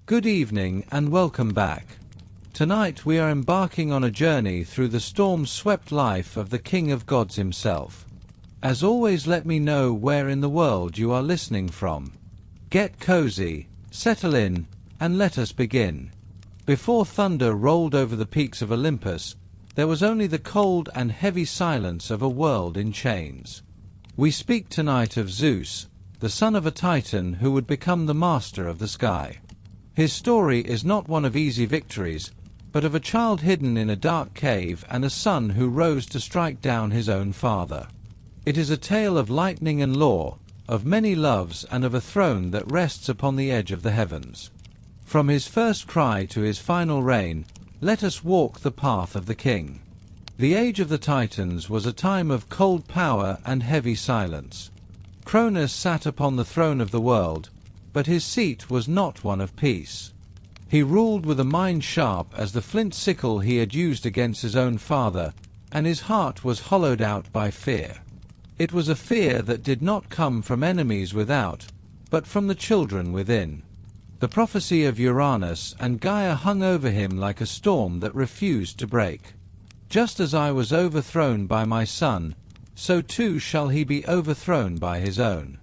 Good evening and welcome back. Tonight we are embarking on a journey through the storm-swept life of the King of Gods himself. As always, let me know where in the world you are listening from. Get cozy, settle in, and let us begin. Before thunder rolled over the peaks of Olympus, there was only the cold and heavy silence of a world in chains. We speak tonight of Zeus, the son of a Titan who would become the master of the sky. His story is not one of easy victories, but of a child hidden in a dark cave and a son who rose to strike down his own father. It is a tale of lightning and law, of many loves and of a throne that rests upon the edge of the heavens. From his first cry to his final reign, let us walk the path of the king. The age of the Titans was a time of cold power and heavy silence. Cronus sat upon the throne of the world, but his seat was not one of peace. He ruled with a mind sharp as the flint sickle he had used against his own father, and his heart was hollowed out by fear. It was a fear that did not come from enemies without, but from the children within. The prophecy of Uranus and Gaia hung over him like a storm that refused to break. Just as I was overthrown by my son, so too shall he be overthrown by his own.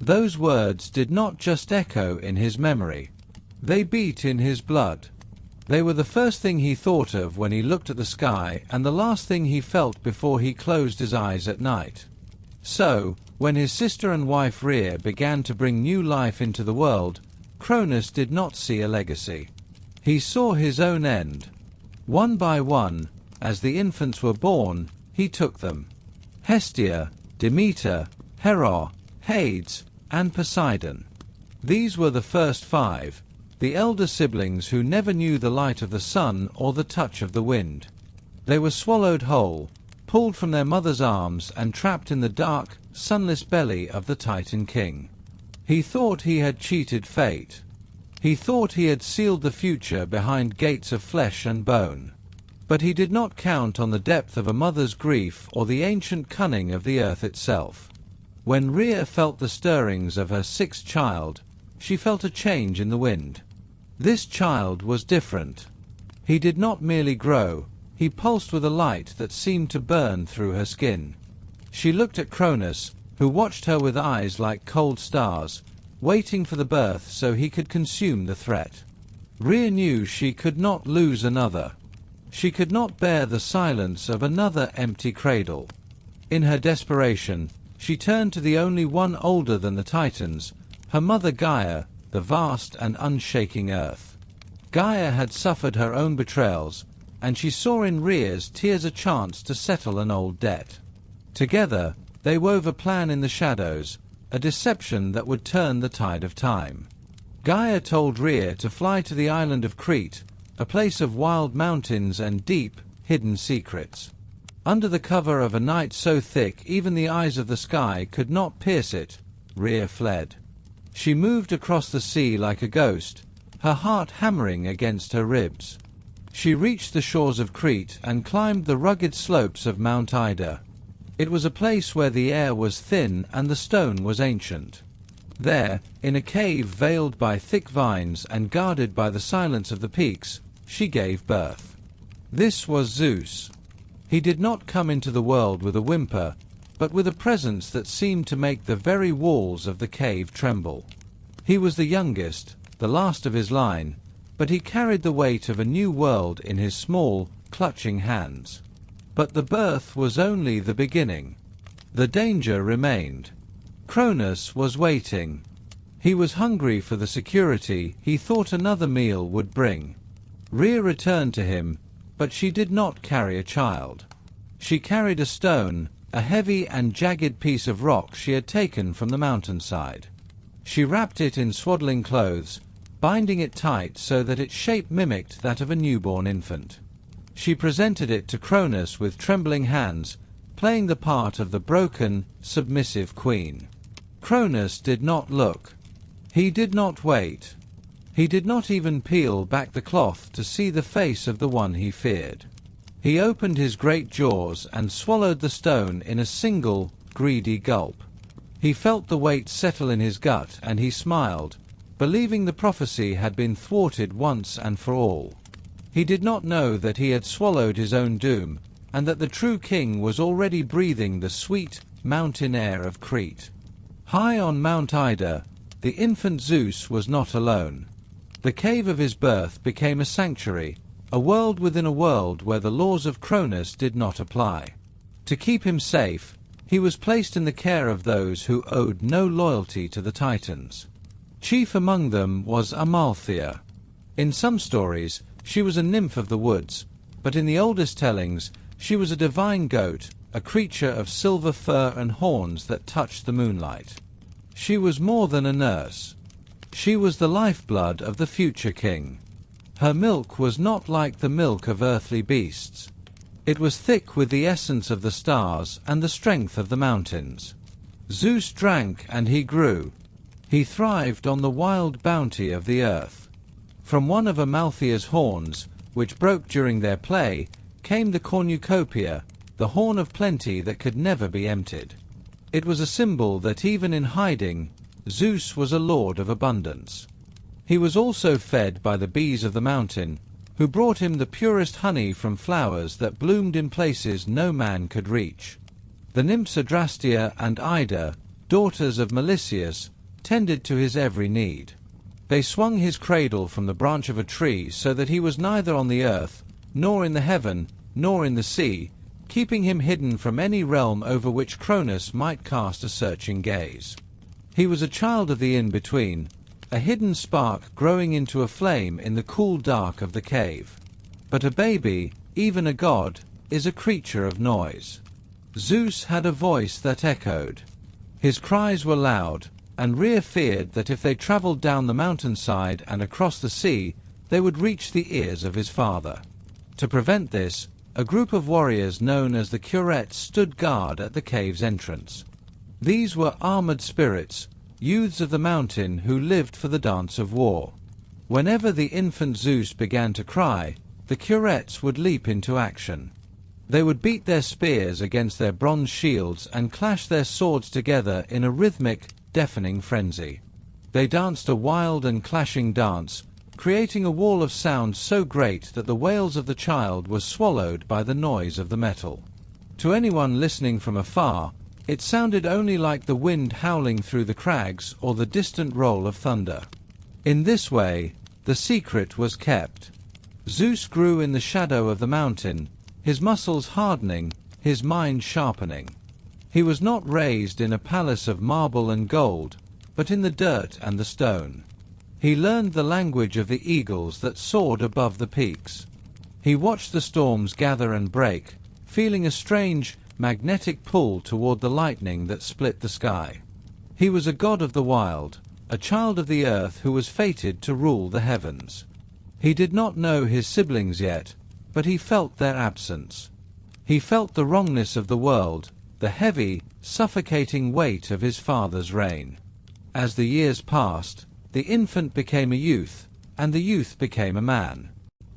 Those words did not just echo in his memory. They beat in his blood. They were the first thing he thought of when he looked at the sky and the last thing he felt before he closed his eyes at night. So, when his sister and wife Rhea began to bring new life into the world, Cronus did not see a legacy. He saw his own end. One by one, as the infants were born, he took them. Hestia, Demeter, Hera, Hades, and Poseidon. These were the first five, the elder siblings who never knew the light of the sun or the touch of the wind. They were swallowed whole, pulled from their mother's arms and trapped in the dark, sunless belly of the Titan king. He thought he had cheated fate. He thought he had sealed the future behind gates of flesh and bone. But he did not count on the depth of a mother's grief or the ancient cunning of the earth itself. When Rhea felt the stirrings of her sixth child, she felt a change in the wind. This child was different. He did not merely grow, he pulsed with a light that seemed to burn through her skin. She looked at Cronus, who watched her with eyes like cold stars, waiting for the birth so he could consume the threat. Rhea knew she could not lose another. She could not bear the silence of another empty cradle. In her desperation, she turned to the only one older than the Titans, her mother Gaia, the vast and unshaking earth. Gaia had suffered her own betrayals, and she saw in Rhea's tears a chance to settle an old debt. Together, they wove a plan in the shadows, a deception that would turn the tide of time. Gaia told Rhea to fly to the island of Crete, a place of wild mountains and deep, hidden secrets. Under the cover of a night so thick even the eyes of the sky could not pierce it, Rhea fled. She moved across the sea like a ghost, her heart hammering against her ribs. She reached the shores of Crete and climbed the rugged slopes of Mount Ida. It was a place where the air was thin and the stone was ancient. There, in a cave veiled by thick vines and guarded by the silence of the peaks, she gave birth. This was Zeus. He did not come into the world with a whimper, but with a presence that seemed to make the very walls of the cave tremble. He was the youngest, the last of his line, but he carried the weight of a new world in his small, clutching hands. But the birth was only the beginning. The danger remained. Cronus was waiting. He was hungry for the security he thought another meal would bring. Rhea returned to him, but she did not carry a child. She carried a stone, a heavy and jagged piece of rock she had taken from the mountainside. She wrapped it in swaddling clothes, binding it tight so that its shape mimicked that of a newborn infant. She presented it to Cronus with trembling hands, playing the part of the broken, submissive queen. Cronus did not look. He did not wait. He did not even peel back the cloth to see the face of the one he feared. He opened his great jaws and swallowed the stone in a single, greedy gulp. He felt the weight settle in his gut and he smiled, believing the prophecy had been thwarted once and for all. He did not know that he had swallowed his own doom, and that the true king was already breathing the sweet mountain air of Crete. High on Mount Ida, the infant Zeus was not alone. The cave of his birth became a sanctuary, a world within a world where the laws of Cronus did not apply. To keep him safe, he was placed in the care of those who owed no loyalty to the Titans. Chief among them was Amalthea. In some stories, she was a nymph of the woods, but in the oldest tellings, she was a divine goat, a creature of silver fur and horns that touched the moonlight. She was more than a nurse. She was the lifeblood of the future king. Her milk was not like the milk of earthly beasts. It was thick with the essence of the stars and the strength of the mountains. Zeus drank and he grew. He thrived on the wild bounty of the earth. From one of Amalthea's horns, which broke during their play, came the cornucopia, the horn of plenty that could never be emptied. It was a symbol that even in hiding, Zeus was a lord of abundance. He was also fed by the bees of the mountain, who brought him the purest honey from flowers that bloomed in places no man could reach. The nymphs Adrastea and Ida, daughters of Melicius, tended to his every need. They swung his cradle from the branch of a tree so that he was neither on the earth, nor in the heaven, nor in the sea, keeping him hidden from any realm over which Cronus might cast a searching gaze. He was a child of the in-between, a hidden spark growing into a flame in the cool dark of the cave. But a baby, even a god, is a creature of noise. Zeus had a voice that echoed. His cries were loud, and Rhea feared that if they travelled down the mountainside and across the sea, they would reach the ears of his father. To prevent this, a group of warriors known as the Curettes stood guard at the cave's entrance. These were armoured spirits, youths of the mountain who lived for the dance of war. Whenever the infant Zeus began to cry, the Curettes would leap into action. They would beat their spears against their bronze shields and clash their swords together in a rhythmic, deafening frenzy. They danced a wild and clashing dance, creating a wall of sound so great that the wails of the child were swallowed by the noise of the metal. To anyone listening from afar, it sounded only like the wind howling through the crags or the distant roll of thunder. In this way, the secret was kept. Zeus grew in the shadow of the mountain, his muscles hardening, his mind sharpening. He was not raised in a palace of marble and gold, but in the dirt and the stone. He learned the language of the eagles that soared above the peaks. He watched the storms gather and break, feeling a strange, magnetic pull toward the lightning that split the sky. He was a god of the wild, a child of the earth who was fated to rule the heavens. He did not know his siblings yet, but he felt their absence. He felt the wrongness of the world, the heavy, suffocating weight of his father's reign. As the years passed, the infant became a youth, and the youth became a man.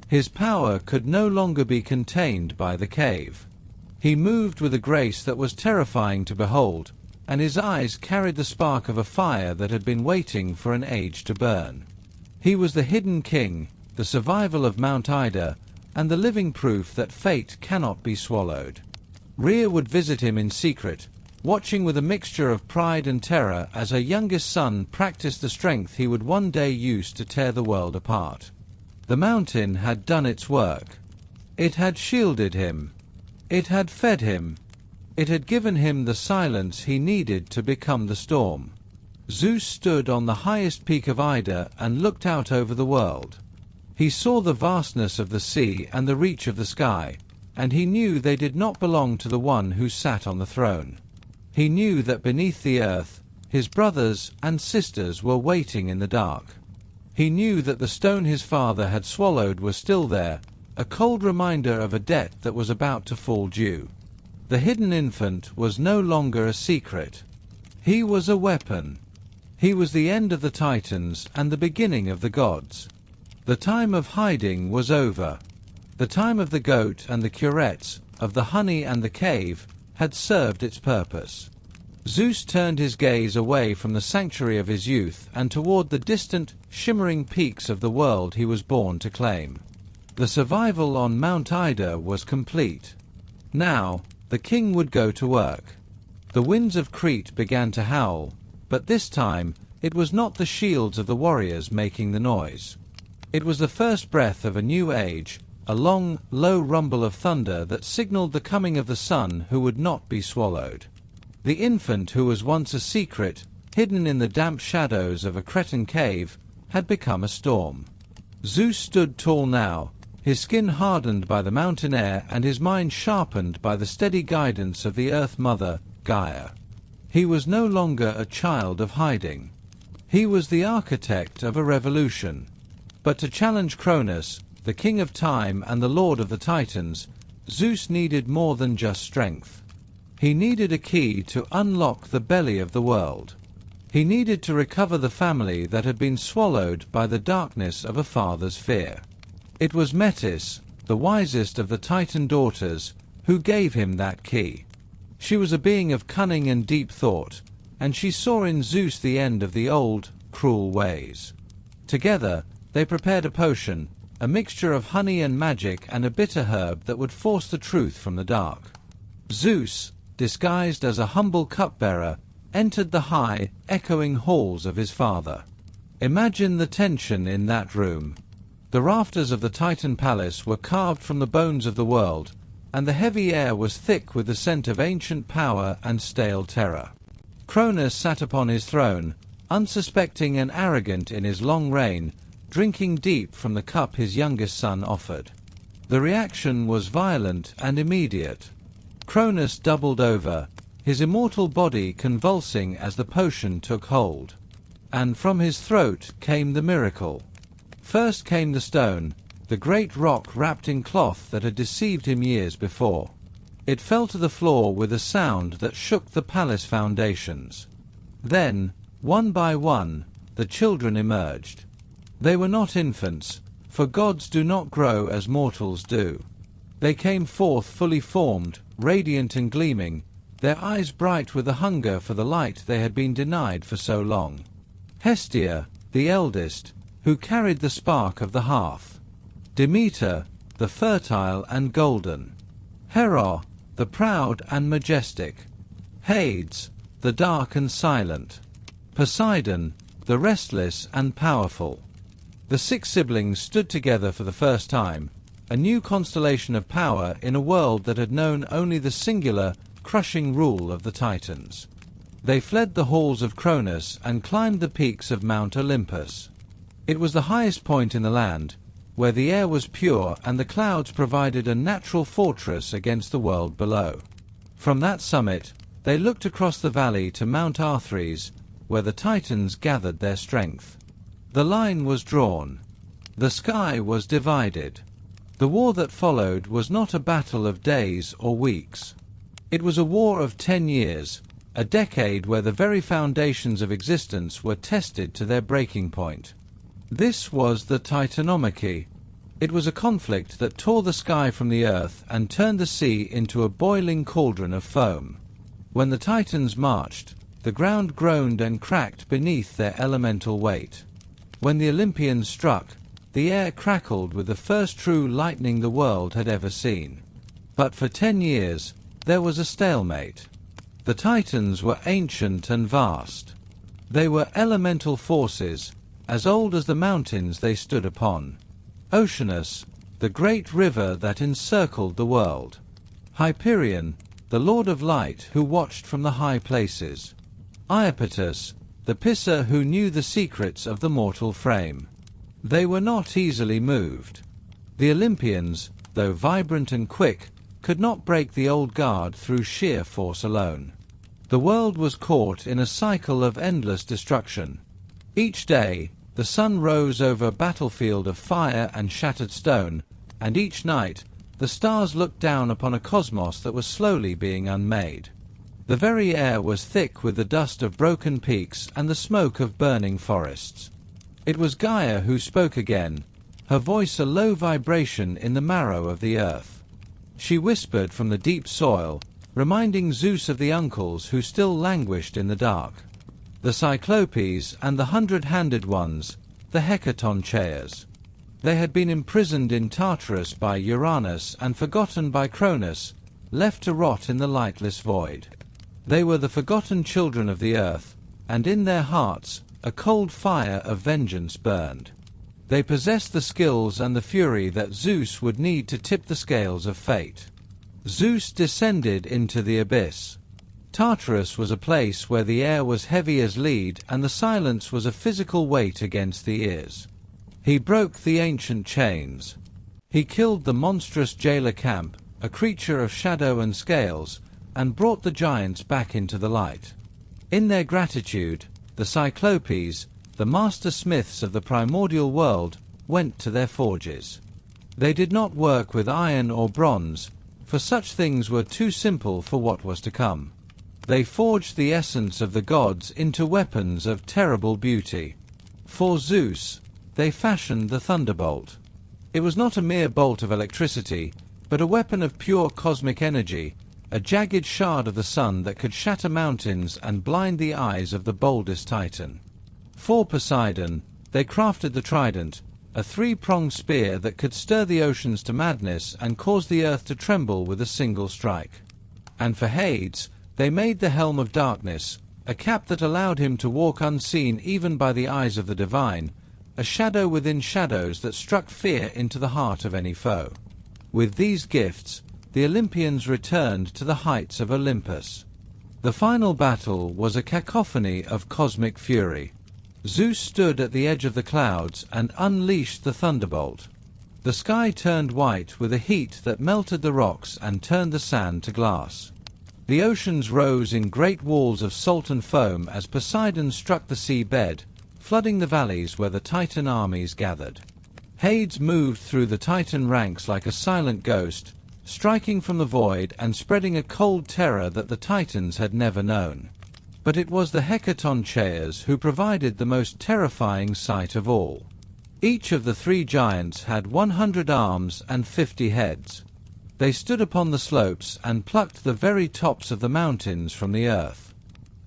His power could no longer be contained by the cave. He moved with a grace that was terrifying to behold, and his eyes carried the spark of a fire that had been waiting for an age to burn. He was the hidden king, the survival of Mount Ida, and the living proof that fate cannot be swallowed. Rhea would visit him in secret, watching with a mixture of pride and terror as her youngest son practiced the strength he would one day use to tear the world apart. The mountain had done its work. It had shielded him. It had fed him. It had given him the silence he needed to become the storm. Zeus stood on the highest peak of Ida and looked out over the world. He saw the vastness of the sea and the reach of the sky, and he knew they did not belong to the one who sat on the throne. He knew that beneath the earth, his brothers and sisters were waiting in the dark. He knew that the stone his father had swallowed was still there, a cold reminder of a debt that was about to fall due. The hidden infant was no longer a secret. He was a weapon. He was the end of the Titans and the beginning of the gods. The time of hiding was over. The time of the goat and the curettes, of the honey and the cave, had served its purpose. Zeus turned his gaze away from the sanctuary of his youth and toward the distant, shimmering peaks of the world he was born to claim. The survival on Mount Ida was complete. Now, the king would go to work. The winds of Crete began to howl, but this time, it was not the shields of the warriors making the noise. It was the first breath of a new age, a long, low rumble of thunder that signaled the coming of the sun who would not be swallowed. The infant who was once a secret, hidden in the damp shadows of a Cretan cave, had become a storm. Zeus stood tall now, his skin hardened by the mountain air and his mind sharpened by the steady guidance of the Earth Mother, Gaia. He was no longer a child of hiding. He was the architect of a revolution. But to challenge Cronus, the king of time and the lord of the Titans, Zeus needed more than just strength. He needed a key to unlock the belly of the world. He needed to recover the family that had been swallowed by the darkness of a father's fear. It was Metis, the wisest of the Titan daughters, who gave him that key. She was a being of cunning and deep thought, and she saw in Zeus the end of the old, cruel ways. Together, they prepared a potion, a mixture of honey and magic and a bitter herb that would force the truth from the dark. Zeus, disguised as a humble cupbearer, entered the high, echoing halls of his father. Imagine the tension in that room. The rafters of the Titan palace were carved from the bones of the world, and the heavy air was thick with the scent of ancient power and stale terror. Cronus sat upon his throne, unsuspecting and arrogant in his long reign, drinking deep from the cup his youngest son offered. The reaction was violent and immediate. Cronus doubled over, his immortal body convulsing as the potion took hold. And from his throat came the miracle. First came the stone, the great rock wrapped in cloth that had deceived him years before. It fell to the floor with a sound that shook the palace foundations. Then, one by one, the children emerged. They were not infants, for gods do not grow as mortals do. They came forth fully formed, radiant and gleaming, their eyes bright with the hunger for the light they had been denied for so long. Hestia, the eldest, who carried the spark of the hearth. Demeter, the fertile and golden. Hera, the proud and majestic. Hades, the dark and silent. Poseidon, the restless and powerful. The 6 siblings stood together for the first time, a new constellation of power in a world that had known only the singular, crushing rule of the Titans. They fled the halls of Cronus and climbed the peaks of Mount Olympus. It was the highest point in the land, where the air was pure and the clouds provided a natural fortress against the world below. From that summit, they looked across the valley to Mount Arthres, where the Titans gathered their strength. The line was drawn. The sky was divided. The war that followed was not a battle of days or weeks. It was a war of 10 years, a decade where the very foundations of existence were tested to their breaking point. This was the Titanomachy. It was a conflict that tore the sky from the earth and turned the sea into a boiling cauldron of foam. When the Titans marched, the ground groaned and cracked beneath their elemental weight. When the Olympians struck, the air crackled with the first true lightning the world had ever seen. But for 10 years, there was a stalemate. The Titans were ancient and vast. They were elemental forces, as old as the mountains they stood upon. Oceanus, the great river that encircled the world. Hyperion, the lord of light who watched from the high places. Iapetus, the pisser who knew the secrets of the mortal frame. They were not easily moved. The Olympians, though vibrant and quick, could not break the old guard through sheer force alone. The world was caught in a cycle of endless destruction. Each day, the sun rose over a battlefield of fire and shattered stone, and each night, the stars looked down upon a cosmos that was slowly being unmade. The very air was thick with the dust of broken peaks and the smoke of burning forests. It was Gaia who spoke again, her voice a low vibration in the marrow of the earth. She whispered from the deep soil, reminding Zeus of the uncles who still languished in the dark. The Cyclopes and the 100-handed ones, the Hecatoncheirs. They had been imprisoned in Tartarus by Uranus and forgotten by Cronus, left to rot in the lightless void. They were the forgotten children of the earth, and in their hearts a cold fire of vengeance burned. They possessed the skills and the fury that Zeus would need to tip the scales of fate. Zeus descended into the abyss. Tartarus was a place where the air was heavy as lead and the silence was a physical weight against the ears. He broke the ancient chains. He killed the monstrous jailer Camp, a creature of shadow and scales, and brought the giants back into the light. In their gratitude, the Cyclopes, the master smiths of the primordial world, went to their forges. They did not work with iron or bronze, for such things were too simple for what was to come. They forged the essence of the gods into weapons of terrible beauty. For Zeus, they fashioned the thunderbolt. It was not a mere bolt of electricity, but a weapon of pure cosmic energy, a jagged shard of the sun that could shatter mountains and blind the eyes of the boldest titan. For Poseidon, they crafted the trident, a three-pronged spear that could stir the oceans to madness and cause the earth to tremble with a single strike. And for Hades, they made the helm of darkness, a cap that allowed him to walk unseen even by the eyes of the divine, a shadow within shadows that struck fear into the heart of any foe. With these gifts, the Olympians returned to the heights of Olympus. The final battle was a cacophony of cosmic fury. Zeus stood at the edge of the clouds and unleashed the thunderbolt. The sky turned white with a heat that melted the rocks and turned the sand to glass. The oceans rose in great walls of salt and foam as Poseidon struck the sea bed, flooding the valleys where the Titan armies gathered. Hades moved through the Titan ranks like a silent ghost, striking from the void and spreading a cold terror that the Titans had never known. But it was the Hecatoncheirs who provided the most terrifying sight of all. Each of the three giants had 100 arms and 50 heads. They stood upon the slopes and plucked the very tops of the mountains from the earth.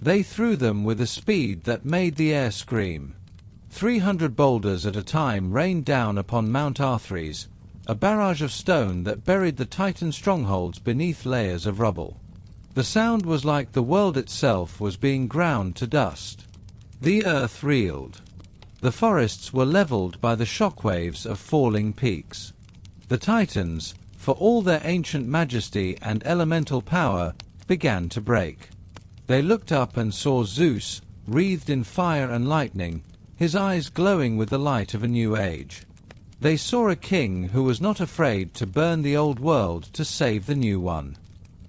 They threw them with a speed that made the air scream. 300 boulders at a time rained down upon Mount Olympus, a barrage of stone that buried the Titan strongholds beneath layers of rubble. The sound was like the world itself was being ground to dust. The earth reeled. The forests were leveled by the shockwaves of falling peaks. The Titans, for all their ancient majesty and elemental power, began to break. They looked up and saw Zeus, wreathed in fire and lightning, his eyes glowing with the light of a new age. They saw a king who was not afraid to burn the old world to save the new one.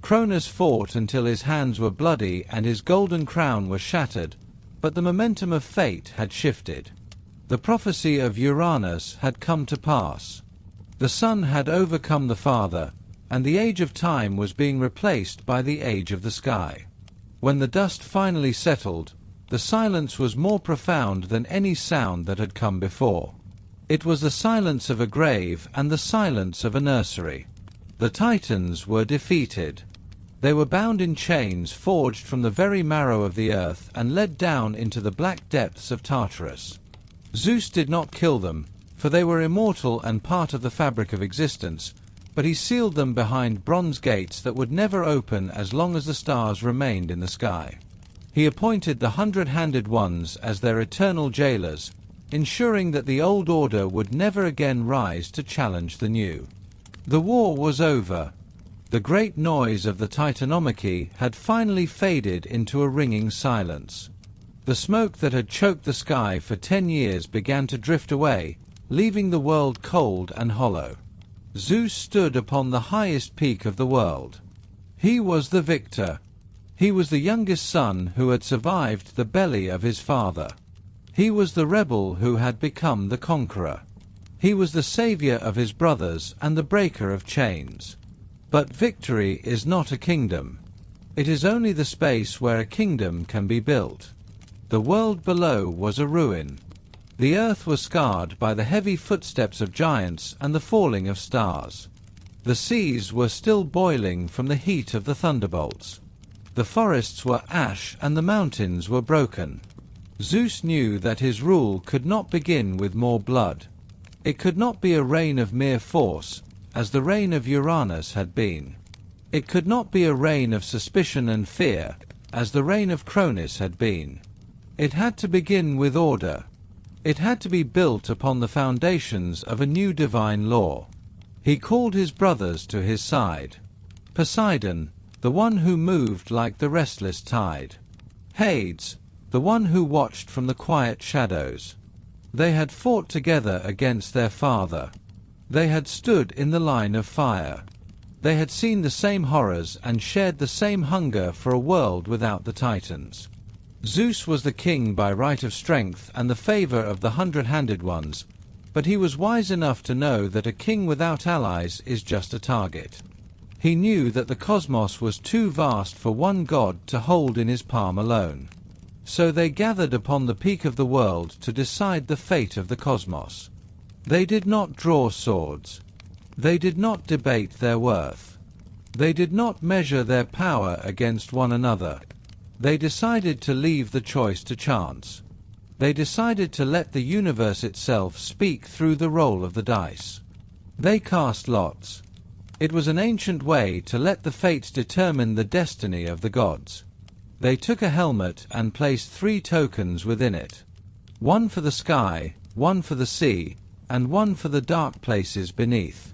Cronus fought until his hands were bloody and his golden crown was shattered, but the momentum of fate had shifted. The prophecy of Uranus had come to pass. The Son had overcome the Father, and the age of time was being replaced by the age of the sky. When the dust finally settled, the silence was more profound than any sound that had come before. It was the silence of a grave and the silence of a nursery. The Titans were defeated. They were bound in chains forged from the very marrow of the earth and led down into the black depths of Tartarus. Zeus did not kill them, for they were immortal and part of the fabric of existence, but he sealed them behind bronze gates that would never open as long as the stars remained in the sky. He appointed the 100-handed ones as their eternal jailers, ensuring that the old order would never again rise to challenge the new. The war was over. The great noise of the Titanomachy had finally faded into a ringing silence. The smoke that had choked the sky for 10 years began to drift away, leaving the world cold and hollow. Zeus stood upon the highest peak of the world. He was the victor. He was the youngest son who had survived the belly of his father. He was the rebel who had become the conqueror. He was the savior of his brothers and the breaker of chains. But victory is not a kingdom. It is only the space where a kingdom can be built. The world below was a ruin. The earth was scarred by the heavy footsteps of giants and the falling of stars. The seas were still boiling from the heat of the thunderbolts. The forests were ash and the mountains were broken. Zeus knew that his rule could not begin with more blood. It could not be a reign of mere force, as the reign of Uranus had been. It could not be a reign of suspicion and fear, as the reign of Cronus had been. It had to begin with order. It had to be built upon the foundations of a new divine law. He called his brothers to his side. Poseidon, the one who moved like the restless tide. Hades, the one who watched from the quiet shadows. They had fought together against their father. They had stood in the line of fire. They had seen the same horrors and shared the same hunger for a world without the Titans. Zeus was the king by right of strength and the favor of the 100-handed ones, but he was wise enough to know that a king without allies is just a target. He knew that the cosmos was too vast for one god to hold in his palm alone. So they gathered upon the peak of the world to decide the fate of the cosmos. They did not draw swords. They did not debate their worth. They did not measure their power against one another. They decided to leave the choice to chance. They decided to let the universe itself speak through the roll of the dice. They cast lots. It was an ancient way to let the fates determine the destiny of the gods. They took a helmet and placed 3 tokens within it. One for the sky, one for the sea, and one for the dark places beneath.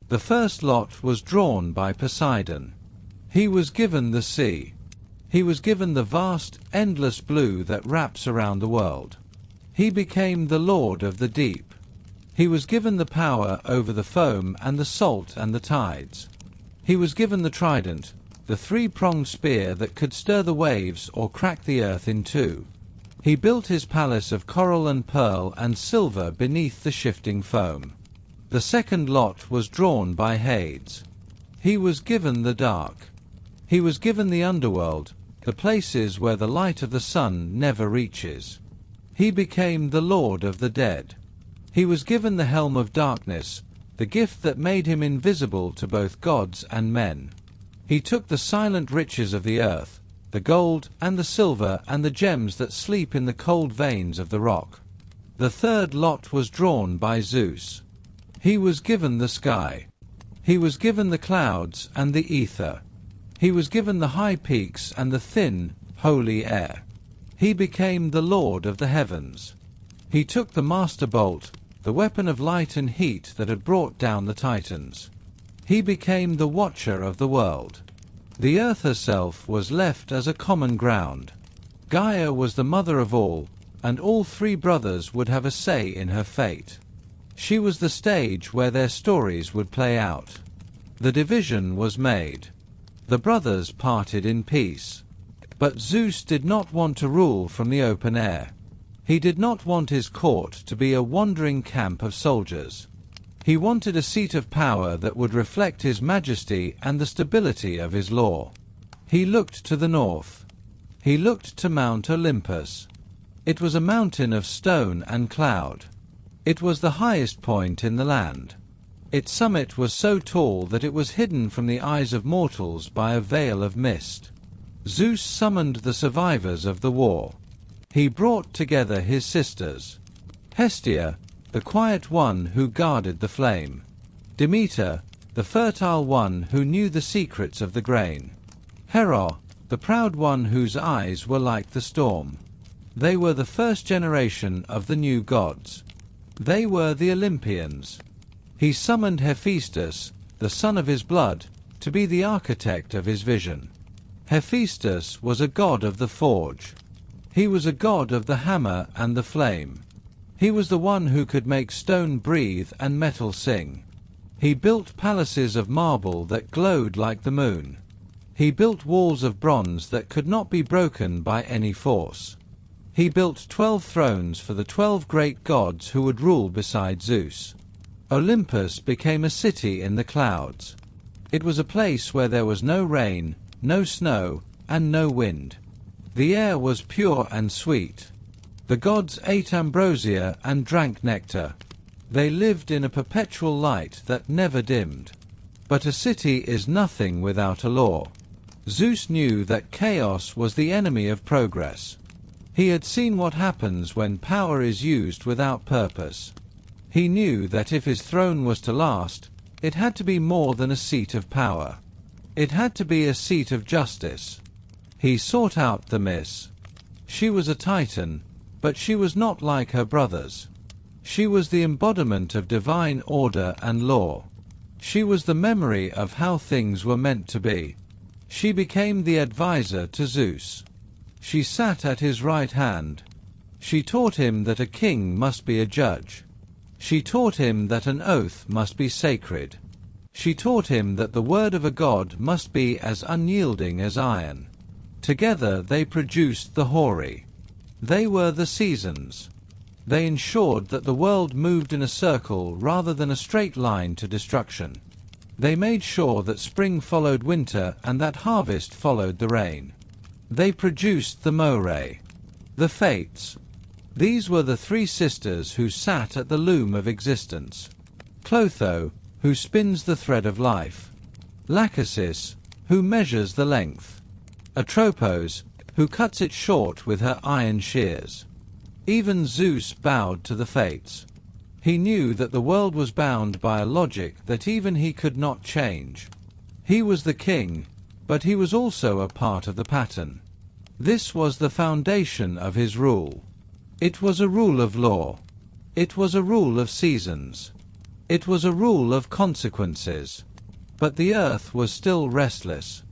The first lot was drawn by Poseidon. He was given the sea. He was given the vast, endless blue that wraps around the world. He became the lord of the deep. He was given the power over the foam and the salt and the tides. He was given the trident, the 3-pronged spear that could stir the waves or crack the earth in two. He built his palace of coral and pearl and silver beneath the shifting foam. The second lot was drawn by Hades. He was given the dark. He was given the underworld, the places where the light of the sun never reaches. He became the lord of the dead. He was given the helm of darkness, the gift that made him invisible to both gods and men. He took the silent riches of the earth, the gold and the silver and the gems that sleep in the cold veins of the rock. The third lot was drawn by Zeus. He was given the sky. He was given the clouds and the ether. He was given the high peaks and the thin, holy air. He became the lord of the heavens. He took the master bolt, the weapon of light and heat that had brought down the Titans. He became the watcher of the world. The earth herself was left as a common ground. Gaia was the mother of all, and all 3 brothers would have a say in her fate. She was the stage where their stories would play out. The division was made. The brothers parted in peace. But Zeus did not want to rule from the open air. He did not want his court to be a wandering camp of soldiers. He wanted a seat of power that would reflect his majesty and the stability of his law. He looked to the north. He looked to Mount Olympus. It was a mountain of stone and cloud. It was the highest point in the land. Its summit was so tall that it was hidden from the eyes of mortals by a veil of mist. Zeus summoned the survivors of the war. He brought together his sisters. Hestia, the quiet one who guarded the flame. Demeter, the fertile one who knew the secrets of the grain. Hera, the proud one whose eyes were like the storm. They were the first generation of the new gods. They were the Olympians. He summoned Hephaestus, the son of his blood, to be the architect of his vision. Hephaestus was a god of the forge. He was a god of the hammer and the flame. He was the one who could make stone breathe and metal sing. He built palaces of marble that glowed like the moon. He built walls of bronze that could not be broken by any force. He built 12 thrones for the 12 great gods who would rule beside Zeus. Olympus became a city in the clouds. It was a place where there was no rain, no snow, and no wind. The air was pure and sweet. The gods ate ambrosia and drank nectar. They lived in a perpetual light that never dimmed. But a city is nothing without a law. Zeus knew that chaos was the enemy of progress. He had seen what happens when power is used without purpose. He knew that if his throne was to last, it had to be more than a seat of power. It had to be a seat of justice. He sought out the Miss. She was a Titan, but she was not like her brothers. She was the embodiment of divine order and law. She was the memory of how things were meant to be. She became the advisor to Zeus. She sat at his right hand. She taught him that a king must be a judge. She taught him that an oath must be sacred. She taught him that the word of a god must be as unyielding as iron. Together they produced the Hori. They were the seasons. They ensured that the world moved in a circle rather than a straight line to destruction. They made sure that spring followed winter and that harvest followed the rain. They produced the Morae, the Fates. These were the three sisters who sat at the loom of existence. Clotho, who spins the thread of life. Lachesis, who measures the length. Atropos, who cuts it short with her iron shears. Even Zeus bowed to the Fates. He knew that the world was bound by a logic that even he could not change. He was the king, but he was also a part of the pattern. This was the foundation of his rule. It was a rule of law. It was a rule of seasons. It was a rule of consequences. But the earth was still restless.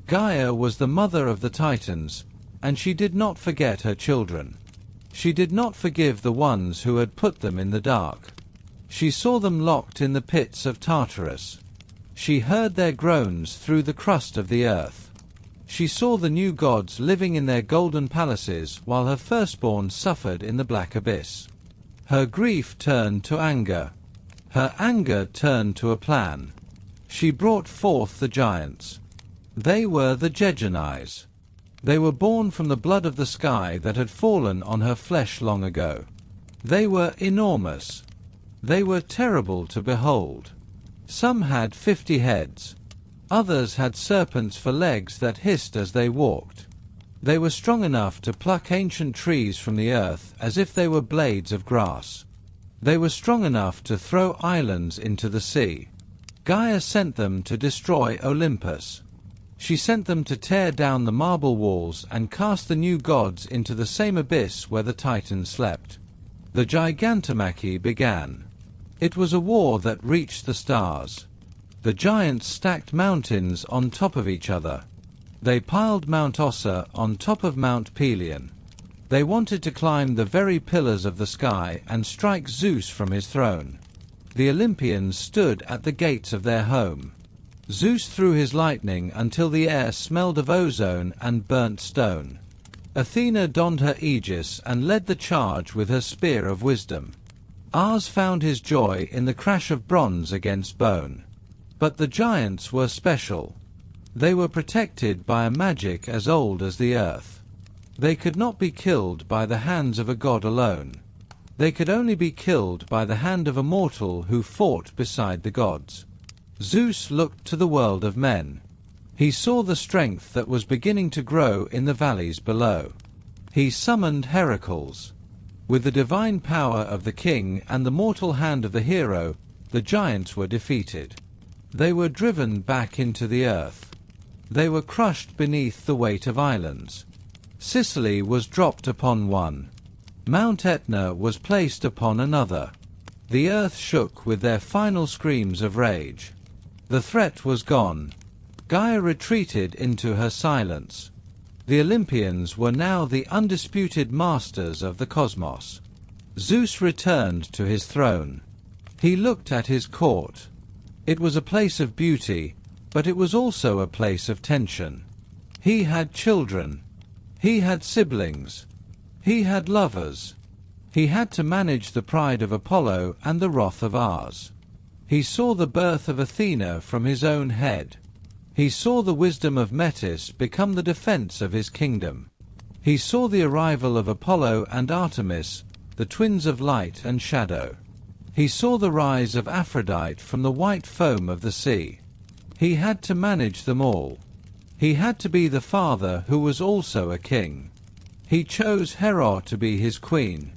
Gaia was the mother of the Titans, and she did not forget her children. She did not forgive the ones who had put them in the dark. She saw them locked in the pits of Tartarus. She heard their groans through the crust of the earth. She saw the new gods living in their golden palaces while her firstborn suffered in the black abyss. Her grief turned to anger. Her anger turned to a plan. She brought forth the giants. They were the Gegenis. They were born from the blood of the sky that had fallen on her flesh long ago. They were enormous. They were terrible to behold. Some had 50 heads. Others had serpents for legs that hissed as they walked. They were strong enough to pluck ancient trees from the earth as if they were blades of grass. They were strong enough to throw islands into the sea. Gaia sent them to destroy Olympus. She sent them to tear down the marble walls and cast the new gods into the same abyss where the Titans slept. The Gigantomachy began. It was a war that reached the stars. The giants stacked mountains on top of each other. They piled Mount Ossa on top of Mount Pelion. They wanted to climb the very pillars of the sky and strike Zeus from his throne. The Olympians stood at the gates of their home. Zeus threw his lightning until the air smelled of ozone and burnt stone. Athena donned her aegis and led the charge with her spear of wisdom. Ars found his joy in the crash of bronze against bone. But the giants were special. They were protected by a magic as old as the earth. They could not be killed by the hands of a god alone. They could only be killed by the hand of a mortal who fought beside the gods. Zeus looked to the world of men. He saw the strength that was beginning to grow in the valleys below. He summoned Heracles. With the divine power of the king and the mortal hand of the hero, the giants were defeated. They were driven back into the earth. They were crushed beneath the weight of islands. Sicily was dropped upon one. Mount Etna was placed upon another. The earth shook with their final screams of rage. The threat was gone. Gaia retreated into her silence. The Olympians were now the undisputed masters of the cosmos. Zeus returned to his throne. He looked at his court. It was a place of beauty, but it was also a place of tension. He had children. He had siblings. He had lovers. He had to manage the pride of Apollo and the wrath of Ars. He saw the birth of Athena from his own head. He saw the wisdom of Metis become the defense of his kingdom. He saw the arrival of Apollo and Artemis, the twins of light and shadow. He saw the rise of Aphrodite from the white foam of the sea. He had to manage them all. He had to be the father who was also a king. He chose Hera to be his queen.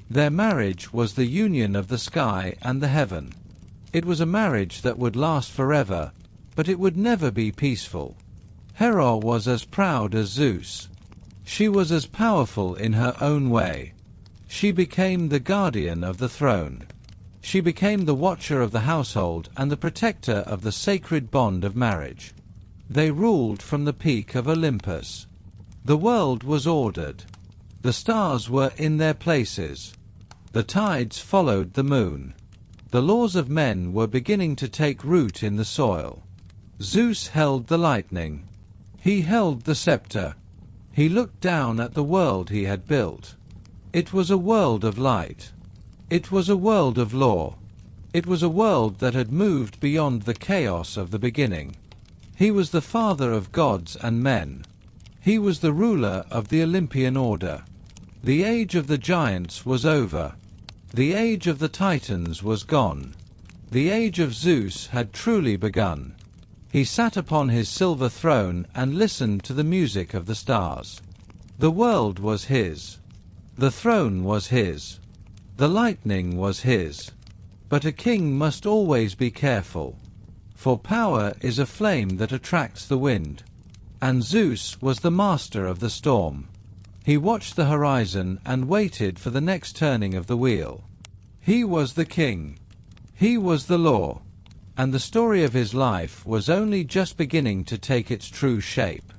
Their marriage was the union of the sky and the heaven. It was a marriage that would last forever, but it would never be peaceful. Hera was as proud as Zeus. She was as powerful in her own way. She became the guardian of the throne. She became the watcher of the household and the protector of the sacred bond of marriage. They ruled from the peak of Olympus. The world was ordered. The stars were in their places. The tides followed the moon. The laws of men were beginning to take root in the soil. Zeus held the lightning. He held the scepter. He looked down at the world he had built. It was a world of light. It was a world of law. It was a world that had moved beyond the chaos of the beginning. He was the father of gods and men. He was the ruler of the Olympian order. The age of the giants was over. The age of the Titans was gone. The age of Zeus had truly begun. He sat upon his silver throne and listened to the music of the stars. The world was his. The throne was his. The lightning was his. But a king must always be careful, for power is a flame that attracts the wind. And Zeus was the master of the storm. He watched the horizon and waited for the next turning of the wheel. He was the king. He was the law. And the story of his life was only just beginning to take its true shape.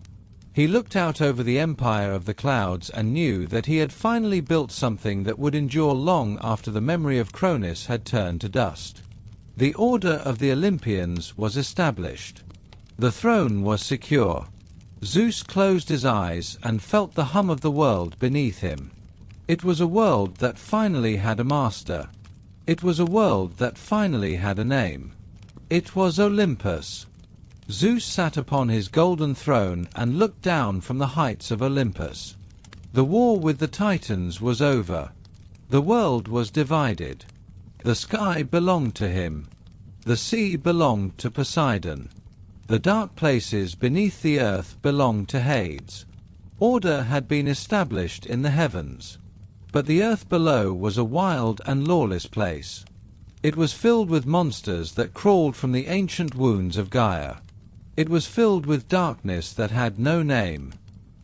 He looked out over the empire of the clouds and knew that he had finally built something that would endure long after the memory of Cronus had turned to dust. The order of the Olympians was established. The throne was secure. Zeus closed his eyes and felt the hum of the world beneath him. It was a world that finally had a master. It was a world that finally had a name. It was Olympus. Zeus sat upon his golden throne and looked down from the heights of Olympus. The war with the Titans was over. The world was divided. The sky belonged to him. The sea belonged to Poseidon. The dark places beneath the earth belonged to Hades. Order had been established in the heavens. But the earth below was a wild and lawless place. It was filled with monsters that crawled from the ancient wounds of Gaia. It was filled with darkness that had no name.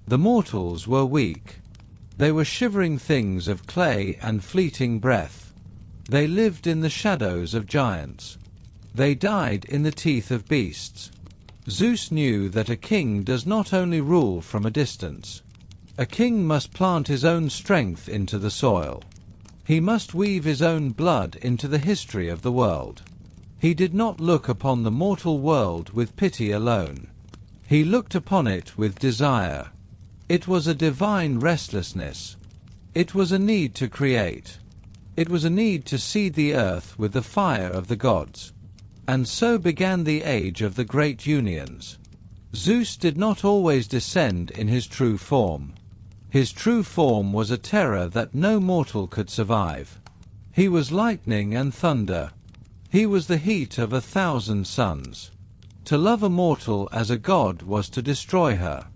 The mortals were weak. They were shivering things of clay and fleeting breath. They lived in the shadows of giants. They died in the teeth of beasts. Zeus knew that a king does not only rule from a distance. A king must plant his own strength into the soil. He must weave his own blood into the history of the world. He did not look upon the mortal world with pity alone. He looked upon it with desire. It was a divine restlessness. It was a need to create. It was a need to seed the earth with the fire of the gods. And so began the age of the great unions. Zeus did not always descend in his true form. His true form was a terror that no mortal could survive. He was lightning and thunder. He was the heat of 1,000 suns. To love a mortal as a god was to destroy her.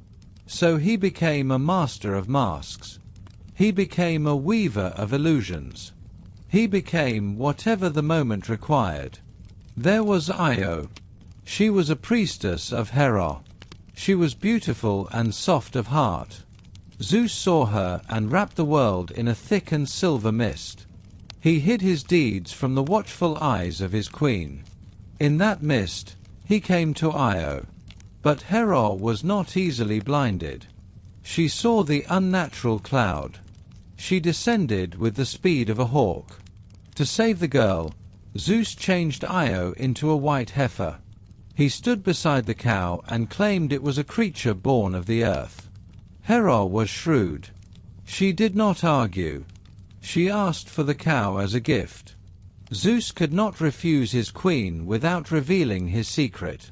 So he became a master of masks. He became a weaver of illusions. He became whatever the moment required. There was Io. She was a priestess of Hera. She was beautiful and soft of heart. Zeus saw her and wrapped the world in a thick and silver mist. He hid his deeds from the watchful eyes of his queen. In that mist, he came to Io. But Hera was not easily blinded. She saw the unnatural cloud. She descended with the speed of a hawk. To save the girl, Zeus changed Io into a white heifer. He stood beside the cow and claimed it was a creature born of the earth. Hera was shrewd. She did not argue. She asked for the cow as a gift. Zeus could not refuse his queen without revealing his secret.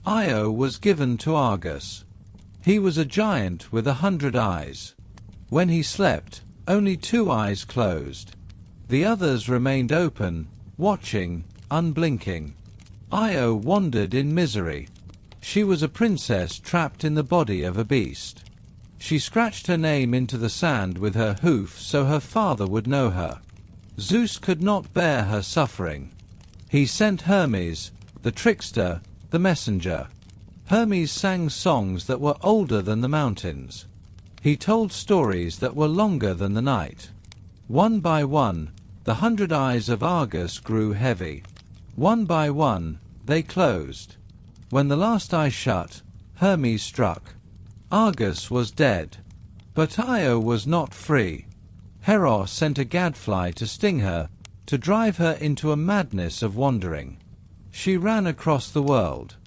Io was given to Argus. He was a giant with 100 eyes. When he slept, only 2 eyes closed. The others remained open, watching, unblinking. Io wandered in misery. She was a princess trapped in the body of a beast. She scratched her name into the sand with her hoof so her father would know her. Zeus could not bear her suffering. He sent Hermes, the trickster, the messenger. Hermes sang songs that were older than the mountains. He told stories that were longer than the night. One by one, the 100 eyes of Argus grew heavy. One by one, they closed. When the last eye shut, Hermes struck. Argus was dead. But Io was not free. Hera sent a gadfly to sting her, to drive her into a madness of wandering. She ran across the world.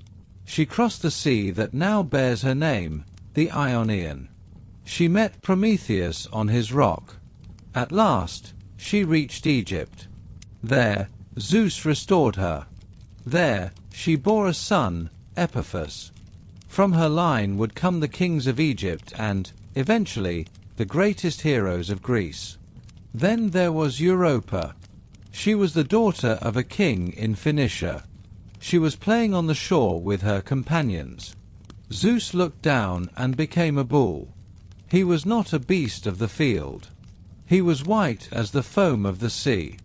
She crossed the sea that now bears her name, the Ionian. She met Prometheus on his rock. At last, she reached Egypt. There, Zeus restored her. There, she bore a son, Epiphus. From her line would come the kings of Egypt and, eventually, the greatest heroes of Greece. Then there was Europa. She was the daughter of a king in Phoenicia. She was playing on the shore with her companions. Zeus looked down and became a bull. He was not a beast of the field. He was white as the foam of the sea.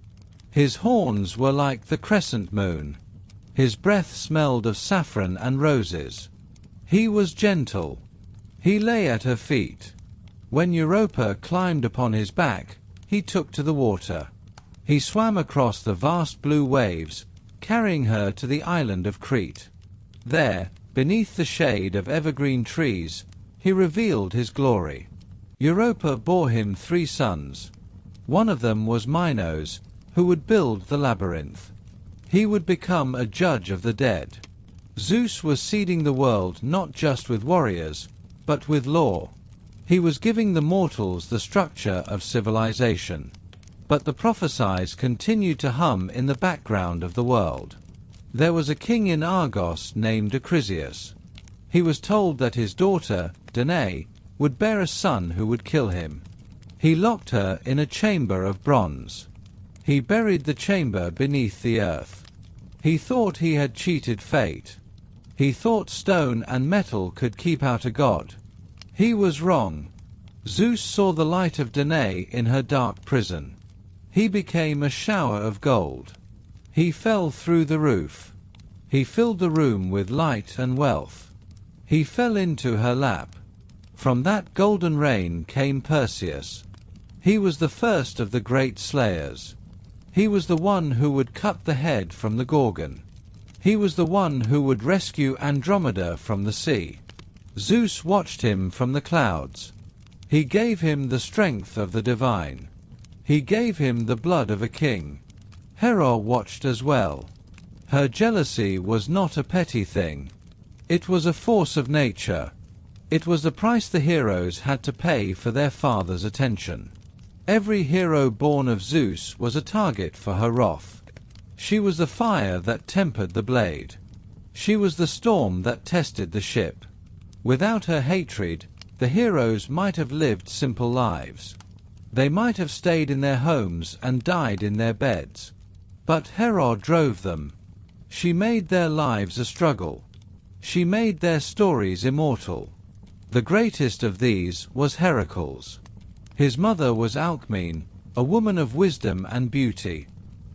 His horns were like the crescent moon. His breath smelled of saffron and roses. He was gentle. He lay at her feet. When Europa climbed upon his back, he took to the water. He swam across the vast blue waves, carrying her to the island of Crete. There, beneath the shade of evergreen trees, he revealed his glory. Europa bore him 3 sons. One of them was Minos, who would build the labyrinth. He would become a judge of the dead. Zeus was seeding the world not just with warriors, but with law. He was giving the mortals the structure of civilization. But the prophecies continued to hum in the background of the world. There was a king in Argos named Acrisius. He was told that his daughter, Danae, would bear a son who would kill him. He locked her in a chamber of bronze. He buried the chamber beneath the earth. He thought he had cheated fate. He thought stone and metal could keep out a god. He was wrong. Zeus saw the light of Danae in her dark prison. He became a shower of gold. He fell through the roof. He filled the room with light and wealth. He fell into her lap. From that golden rain came Perseus. He was the first of the great slayers. He was the one who would cut the head from the Gorgon. He was the one who would rescue Andromeda from the sea. Zeus watched him from the clouds. He gave him the strength of the divine. He gave him the blood of a king. Hera watched as well. Her jealousy was not a petty thing. It was a force of nature. It was the price the heroes had to pay for their father's attention. Every hero born of Zeus was a target for her wrath. She was the fire that tempered the blade. She was the storm that tested the ship. Without her hatred, the heroes might have lived simple lives. They might have stayed in their homes and died in their beds. But Hera drove them. She made their lives a struggle. She made their stories immortal. The greatest of these was Heracles. His mother was Alcmene, a woman of wisdom and beauty.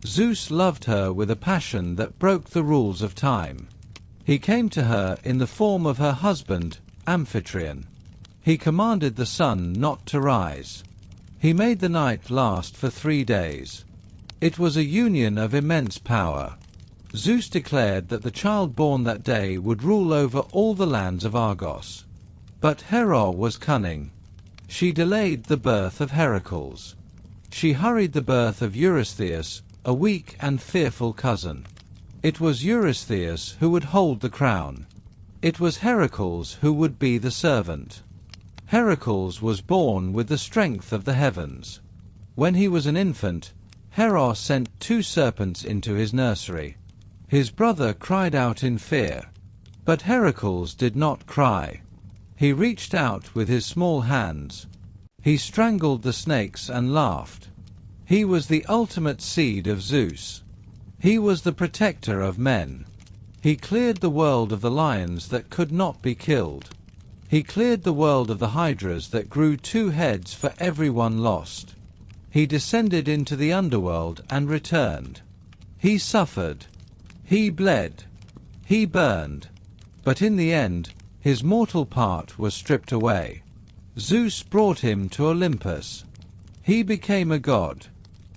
Zeus loved her with a passion that broke the rules of time. He came to her in the form of her husband, Amphitryon. He commanded the sun not to rise. He made the night last for 3 days. It was a union of immense power. Zeus declared that the child born that day would rule over all the lands of Argos. But Hera was cunning. She delayed the birth of Heracles. She hurried the birth of Eurystheus, a weak and fearful cousin. It was Eurystheus who would hold the crown. It was Heracles who would be the servant. Heracles was born with the strength of the heavens. When he was an infant, Hera sent 2 serpents into his nursery. His brother cried out in fear. But Heracles did not cry. He reached out with his small hands. He strangled the snakes and laughed. He was the ultimate seed of Zeus. He was the protector of men. He cleared the world of the lions that could not be killed. He cleared the world of the hydras that grew 2 heads for everyone lost. He descended into the underworld and returned. He suffered. He bled. He burned. But in the end, his mortal part was stripped away. Zeus brought him to Olympus. He became a god.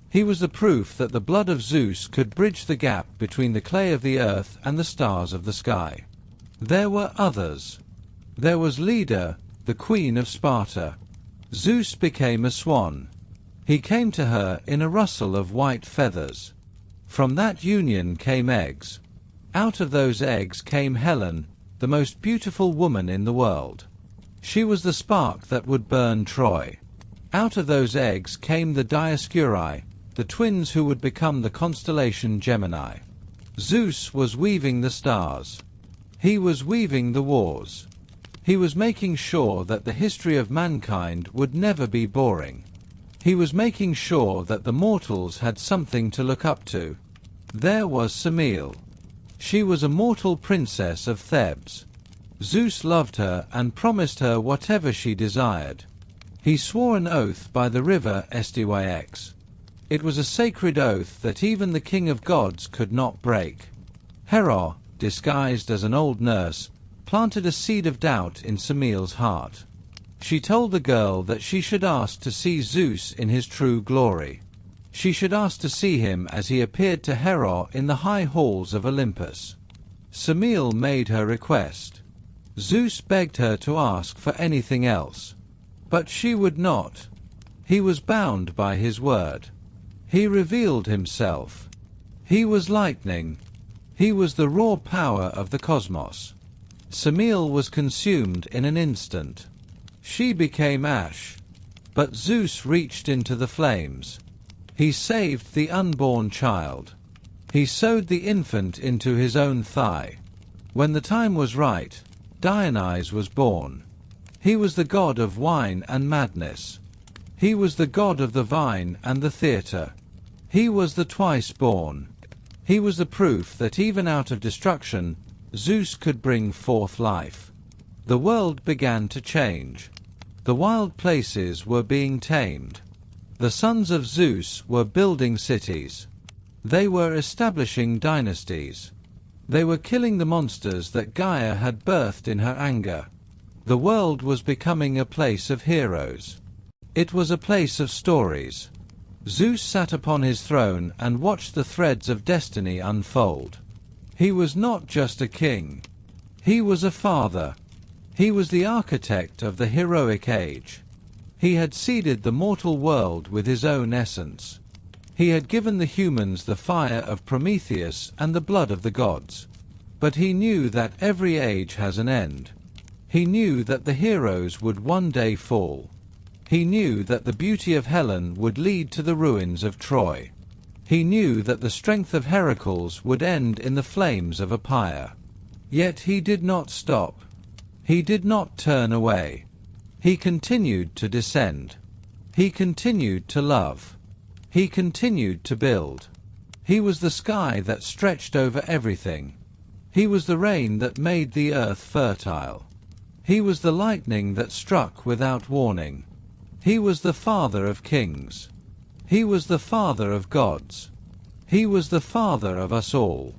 He was the proof that the blood of Zeus could bridge the gap between the clay of the earth and the stars of the sky. There were others. There was Leda, the queen of Sparta. Zeus became a swan. He came to her in a rustle of white feathers. From that union came eggs. Out of those eggs came Helen, the most beautiful woman in the world. She was the spark that would burn Troy. Out of those eggs came the Dioscuri, the twins who would become the constellation Gemini. Zeus was weaving the stars. He was weaving the wars. He was making sure that the history of mankind would never be boring. He was making sure that the mortals had something to look up to. There was Semele. She was a mortal princess of Thebes. Zeus loved her and promised her whatever she desired. He swore an oath by the river Styx. It was a sacred oath that even the king of gods could not break. Hera, disguised as an old nurse, planted a seed of doubt in Semele's heart. She told the girl that she should ask to see Zeus in his true glory. She should ask to see him as he appeared to Hera in the high halls of Olympus. Semele made her request. Zeus begged her to ask for anything else. But she would not. He was bound by his word. He revealed himself. He was lightning. He was the raw power of the cosmos. Semele was consumed in an instant. She became ash. But Zeus reached into the flames. He saved the unborn child. He sewed the infant into his own thigh. When the time was right, Dionysus was born. He was the god of wine and madness. He was the god of the vine and the theatre. He was the twice born. He was the proof that even out of destruction, Zeus could bring forth life. The world began to change. The wild places were being tamed. The sons of Zeus were building cities. They were establishing dynasties. They were killing the monsters that Gaia had birthed in her anger. The world was becoming a place of heroes. It was a place of stories. Zeus sat upon his throne and watched the threads of destiny unfold. He was not just a king. He was a father. He was the architect of the heroic age. He had seeded the mortal world with his own essence. He had given the humans the fire of Prometheus and the blood of the gods. But he knew that every age has an end. He knew that the heroes would one day fall. He knew that the beauty of Helen would lead to the ruins of Troy. He knew that the strength of Heracles would end in the flames of a pyre. Yet he did not stop. He did not turn away. He continued to descend. He continued to love. He continued to build. He was the sky that stretched over everything. He was the rain that made the earth fertile. He was the lightning that struck without warning. He was the father of kings. He was the father of gods. He was the father of us all.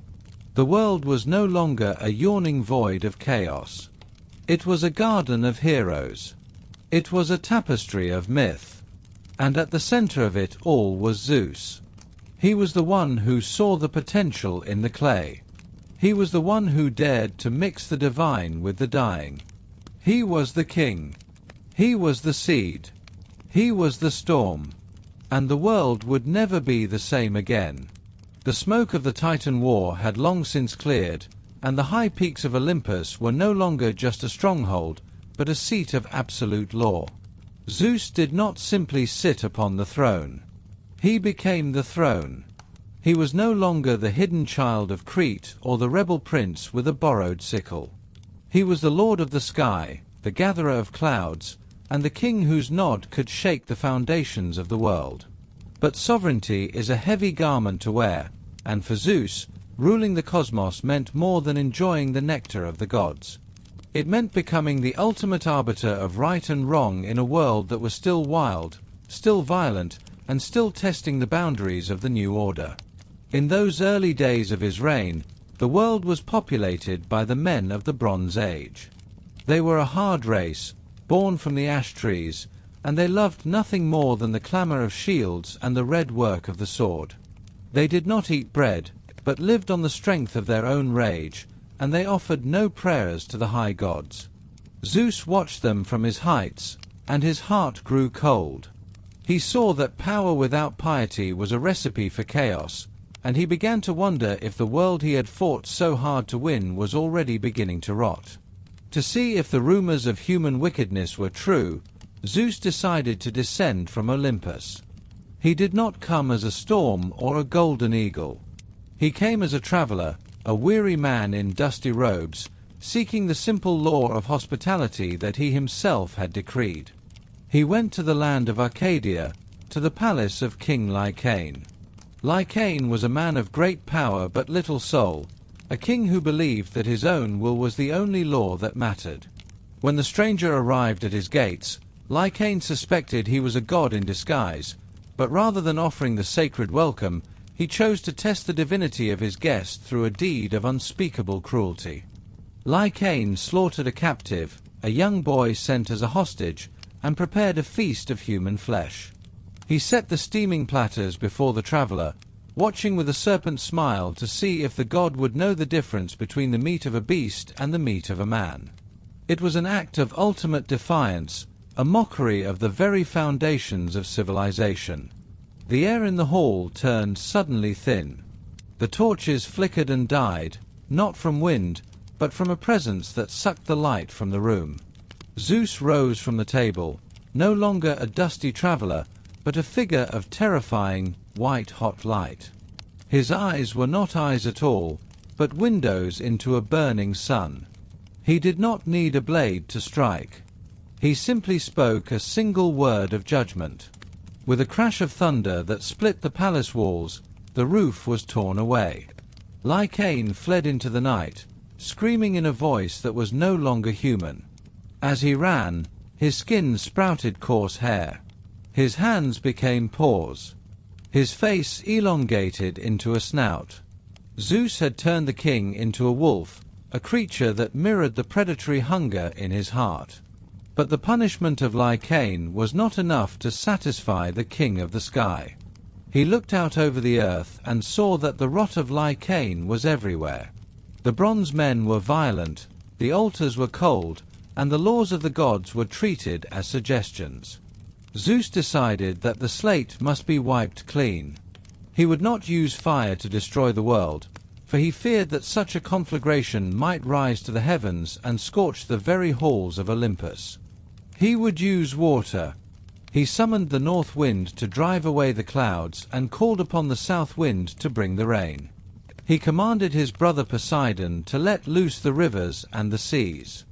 The world was no longer a yawning void of chaos. It was a garden of heroes. It was a tapestry of myth. And at the center of it all was Zeus. He was the one who saw the potential in the clay. He was the one who dared to mix the divine with the dying. He was the king. He was the seed. He was the storm. And the world would never be the same again. The smoke of the Titan War had long since cleared, and the high peaks of Olympus were no longer just a stronghold, but a seat of absolute law. Zeus did not simply sit upon the throne. He became the throne. He was no longer the hidden child of Crete or the rebel prince with a borrowed sickle. He was the lord of the sky, the gatherer of clouds, and the king whose nod could shake the foundations of the world. But sovereignty is a heavy garment to wear, and for Zeus, ruling the cosmos meant more than enjoying the nectar of the gods. It meant becoming the ultimate arbiter of right and wrong in a world that was still wild, still violent, and still testing the boundaries of the new order. In those early days of his reign, the world was populated by the men of the Bronze Age. They were a hard race, born from the ash trees, and they loved nothing more than the clamor of shields and the red work of the sword. They did not eat bread, but lived on the strength of their own rage, and they offered no prayers to the high gods. Zeus watched them from his heights, and his heart grew cold. He saw that power without piety was a recipe for chaos, and he began to wonder if the world he had fought so hard to win was already beginning to rot. To see if the rumors of human wickedness were true, Zeus decided to descend from Olympus. He did not come as a storm or a golden eagle. He came as a traveler, a weary man in dusty robes, seeking the simple law of hospitality that he himself had decreed. He went to the land of Arcadia, to the palace of King Lycaon. Lycaon was a man of great power but little soul, a king who believed that his own will was the only law that mattered. When the stranger arrived at his gates, Lycaon suspected he was a god in disguise, but rather than offering the sacred welcome, he chose to test the divinity of his guest through a deed of unspeakable cruelty. Lycaon slaughtered a captive, a young boy sent as a hostage, and prepared a feast of human flesh. He set the steaming platters before the traveler, watching with a serpent smile to see if the god would know the difference between the meat of a beast and the meat of a man. It was an act of ultimate defiance, a mockery of the very foundations of civilization. The air in the hall turned suddenly thin. The torches flickered and died, not from wind, but from a presence that sucked the light from the room. Zeus rose from the table, no longer a dusty traveler, but a figure of terrifying, white-hot light. His eyes were not eyes at all, but windows into a burning sun. He did not need a blade to strike. He simply spoke a single word of judgment. With a crash of thunder that split the palace walls, the roof was torn away. Lycaon fled into the night, screaming in a voice that was no longer human. As he ran, his skin sprouted coarse hair. His hands became paws. His face elongated into a snout. Zeus had turned the king into a wolf, a creature that mirrored the predatory hunger in his heart. But the punishment of Lycaon was not enough to satisfy the king of the sky. He looked out over the earth and saw that the rot of Lycaon was everywhere. The bronze men were violent, the altars were cold, and the laws of the gods were treated as suggestions. Zeus decided that the slate must be wiped clean. He would not use fire to destroy the world, for he feared that such a conflagration might rise to the heavens and scorch the very halls of Olympus. He would use water. He summoned the north wind to drive away the clouds and called upon the south wind to bring the rain. He commanded his brother Poseidon to let loose the rivers and the seas.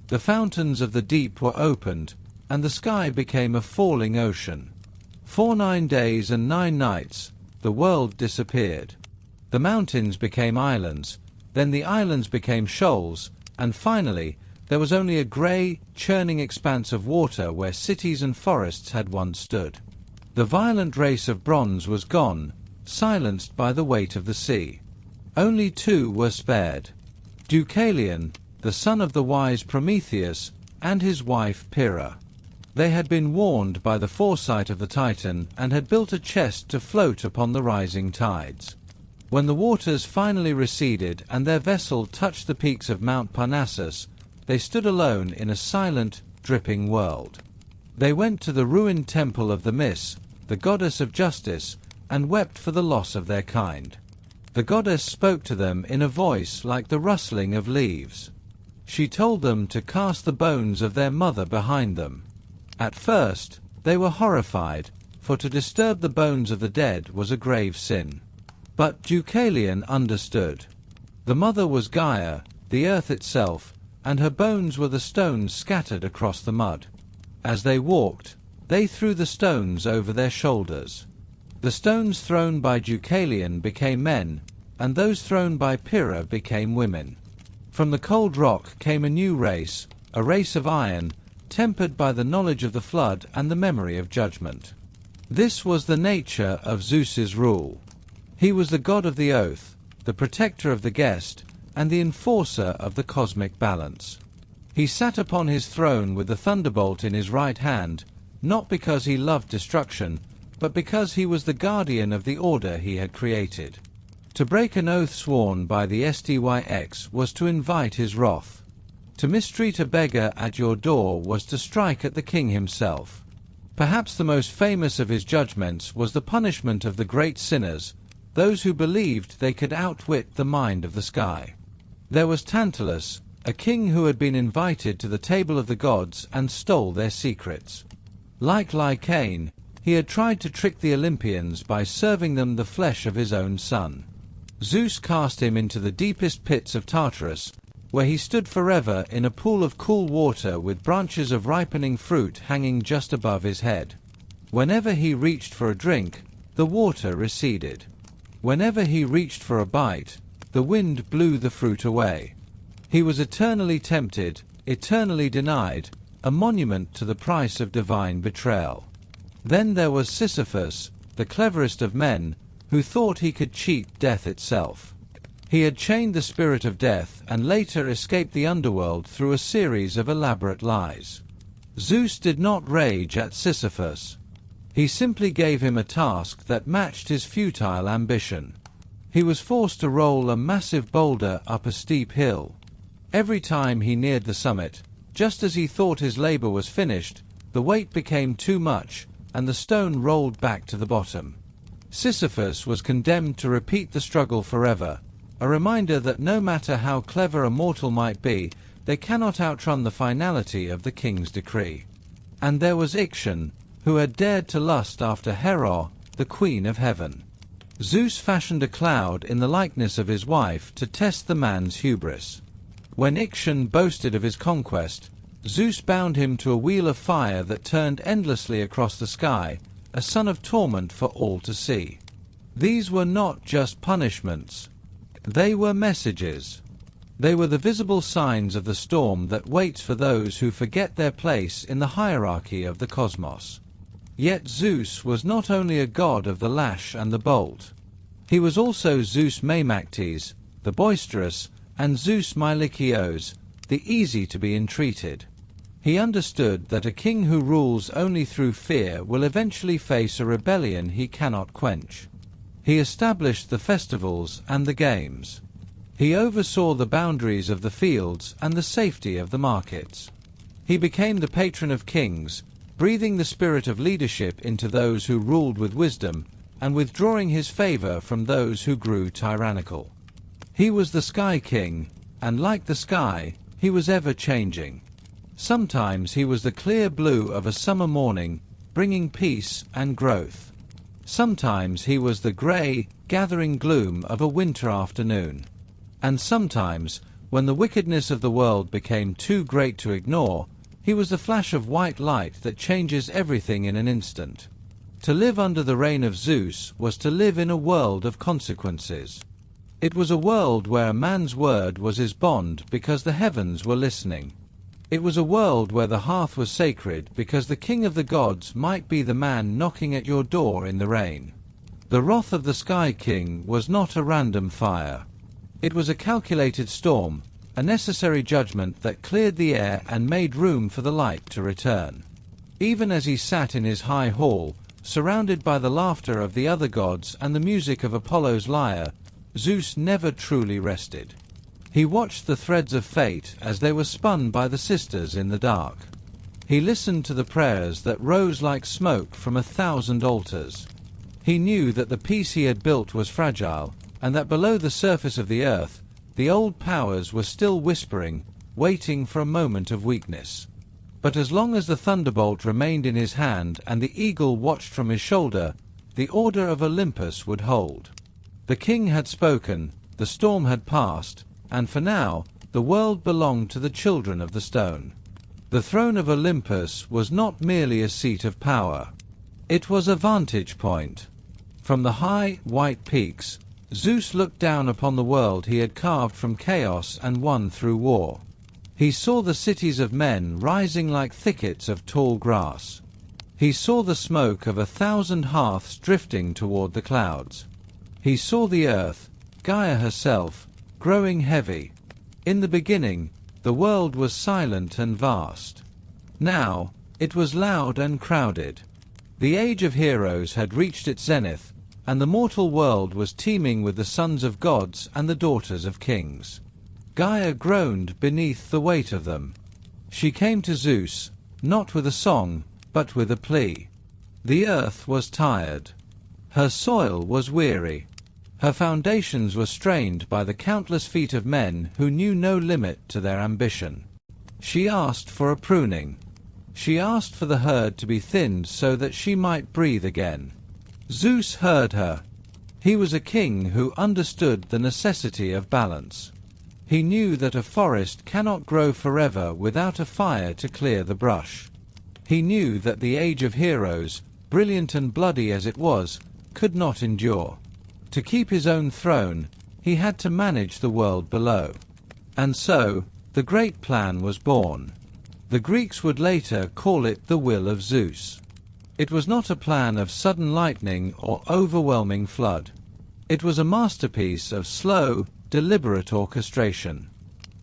The fountains of the deep were opened, and the sky became a falling ocean. For 9 days and 9 nights, the world disappeared. The mountains became islands, then the islands became shoals, and finally, there was only a grey, churning expanse of water where cities and forests had once stood. The violent race of bronze was gone, silenced by the weight of the sea. Only 2 were spared: Deucalion, the son of the wise Prometheus, and his wife Pyrrha. They had been warned by the foresight of the Titan and had built a chest to float upon the rising tides. When the waters finally receded and their vessel touched the peaks of Mount Parnassus, they stood alone in a silent, dripping world. They went to the ruined temple of the Mys, the goddess of justice, and wept for the loss of their kind. The goddess spoke to them in a voice like the rustling of leaves. She told them to cast the bones of their mother behind them. At first, they were horrified, for to disturb the bones of the dead was a grave sin. But Deucalion understood. The mother was Gaia, the earth itself, and her bones were the stones scattered across the mud. As they walked, they threw the stones over their shoulders. The stones thrown by Deucalion became men, and those thrown by Pyrrha became women. From the cold rock came a new race, a race of iron, tempered by the knowledge of the flood and the memory of judgment. This was the nature of Zeus's rule. He was the god of the oath, the protector of the guest, and the enforcer of the cosmic balance. He sat upon his throne with the thunderbolt in his right hand, not because he loved destruction, but because he was the guardian of the order he had created. To break an oath sworn by the Styx was to invite his wrath. To mistreat a beggar at your door was to strike at the king himself. Perhaps the most famous of his judgments was the punishment of the great sinners, those who believed they could outwit the mind of the sky. There was Tantalus, a king who had been invited to the table of the gods and stole their secrets. Like Lycaon, he had tried to trick the Olympians by serving them the flesh of his own son. Zeus cast him into the deepest pits of Tartarus, where he stood forever in a pool of cool water with branches of ripening fruit hanging just above his head. Whenever he reached for a drink, the water receded. Whenever he reached for a bite, the wind blew the fruit away. He was eternally tempted, eternally denied, a monument to the price of divine betrayal. Then there was Sisyphus, the cleverest of men, who thought he could cheat death itself. He had chained the spirit of death and later escaped the underworld through a series of elaborate lies. Zeus did not rage at Sisyphus. He simply gave him a task that matched his futile ambition. He was forced to roll a massive boulder up a steep hill. Every time he neared the summit, just as he thought his labor was finished, the weight became too much, and the stone rolled back to the bottom. Sisyphus was condemned to repeat the struggle forever, a reminder that no matter how clever a mortal might be, they cannot outrun the finality of the king's decree. And there was Ixion, who had dared to lust after Hera, the queen of heaven. Zeus fashioned a cloud in the likeness of his wife to test the man's hubris. When Ixion boasted of his conquest, Zeus bound him to a wheel of fire that turned endlessly across the sky, a son of torment for all to see. These were not just punishments. They were messages. They were the visible signs of the storm that waits for those who forget their place in the hierarchy of the cosmos. Yet Zeus was not only a god of the lash and the bolt. He was also Zeus Maimaktes, the boisterous, and Zeus Mylikios, the easy to be entreated. He understood that a king who rules only through fear will eventually face a rebellion he cannot quench. He established the festivals and the games. He oversaw the boundaries of the fields and the safety of the markets. He became the patron of kings, breathing the spirit of leadership into those who ruled with wisdom, and withdrawing his favor from those who grew tyrannical. He was the Sky King, and like the sky, he was ever-changing. Sometimes he was the clear blue of a summer morning, bringing peace and growth. Sometimes he was the grey, gathering gloom of a winter afternoon. And sometimes, when the wickedness of the world became too great to ignore, he was the flash of white light that changes everything in an instant. To live under the reign of Zeus was to live in a world of consequences. It was a world where a man's word was his bond because the heavens were listening. It was a world where the hearth was sacred because the king of the gods might be the man knocking at your door in the rain. The wrath of the Sky King was not a random fire. It was a calculated storm, a necessary judgment that cleared the air and made room for the light to return. Even as he sat in his high hall, surrounded by the laughter of the other gods and the music of Apollo's lyre, Zeus never truly rested. He watched the threads of fate as they were spun by the sisters in the dark. He listened to the prayers that rose like smoke from 1,000 altars. He knew that the peace he had built was fragile, and that below the surface of the earth, the old powers were still whispering, waiting for a moment of weakness. But as long as the thunderbolt remained in his hand and the eagle watched from his shoulder, the order of Olympus would hold. The king had spoken, the storm had passed, and for now, the world belonged to the children of the stone. The throne of Olympus was not merely a seat of power. It was a vantage point. From the high, white peaks, Zeus looked down upon the world he had carved from chaos and won through war. He saw the cities of men rising like thickets of tall grass. He saw the smoke of 1,000 hearths drifting toward the clouds. He saw the earth, Gaia herself, growing heavy. In the beginning, the world was silent and vast. Now, it was loud and crowded. The age of heroes had reached its zenith, and the mortal world was teeming with the sons of gods and the daughters of kings. Gaia groaned beneath the weight of them. She came to Zeus, not with a song, but with a plea. The earth was tired. Her soil was weary. Her foundations were strained by the countless feet of men who knew no limit to their ambition. She asked for a pruning. She asked for the herd to be thinned so that she might breathe again. Zeus heard her. He was a king who understood the necessity of balance. He knew that a forest cannot grow forever without a fire to clear the brush. He knew that the age of heroes, brilliant and bloody as it was, could not endure. To keep his own throne, he had to manage the world below. And so, the great plan was born. The Greeks would later call it the will of Zeus. It was not a plan of sudden lightning or overwhelming flood. It was a masterpiece of slow, deliberate orchestration.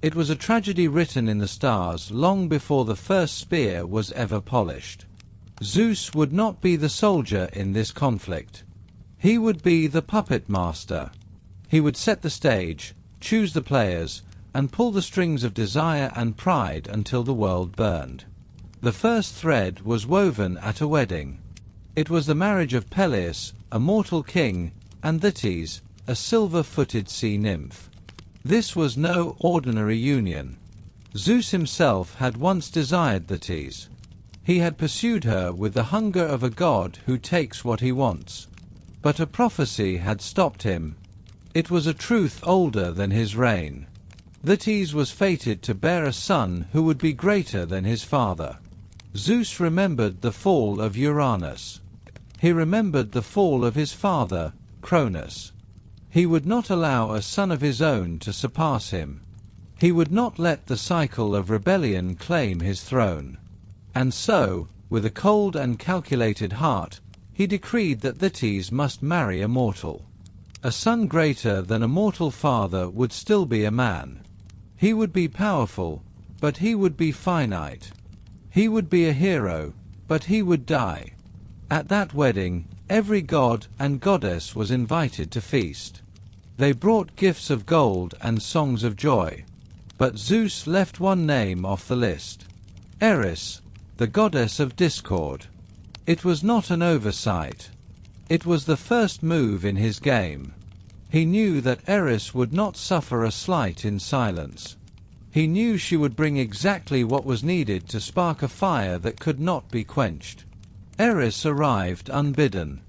It was a tragedy written in the stars long before the first spear was ever polished. Zeus would not be the soldier in this conflict. He would be the puppet master. He would set the stage, choose the players, and pull the strings of desire and pride until the world burned. The first thread was woven at a wedding. It was the marriage of Peleus, a mortal king, and Thetis, a silver-footed sea nymph. This was no ordinary union. Zeus himself had once desired Thetis. He had pursued her with the hunger of a god who takes what he wants. But a prophecy had stopped him. It was a truth older than his reign. Thetis was fated to bear a son who would be greater than his father. Zeus remembered the fall of Uranus. He remembered the fall of his father, Cronus. He would not allow a son of his own to surpass him. He would not let the cycle of rebellion claim his throne. And so, with a cold and calculated heart, he decreed that Thetis must marry a mortal. A son greater than a mortal father would still be a man. He would be powerful, but he would be finite. He would be a hero, but he would die. At that wedding, every god and goddess was invited to feast. They brought gifts of gold and songs of joy. But Zeus left one name off the list. Eris, the goddess of discord. It was not an oversight. It was the first move in his game. He knew that Eris would not suffer a slight in silence. He knew she would bring exactly what was needed to spark a fire that could not be quenched. Eris arrived unbidden.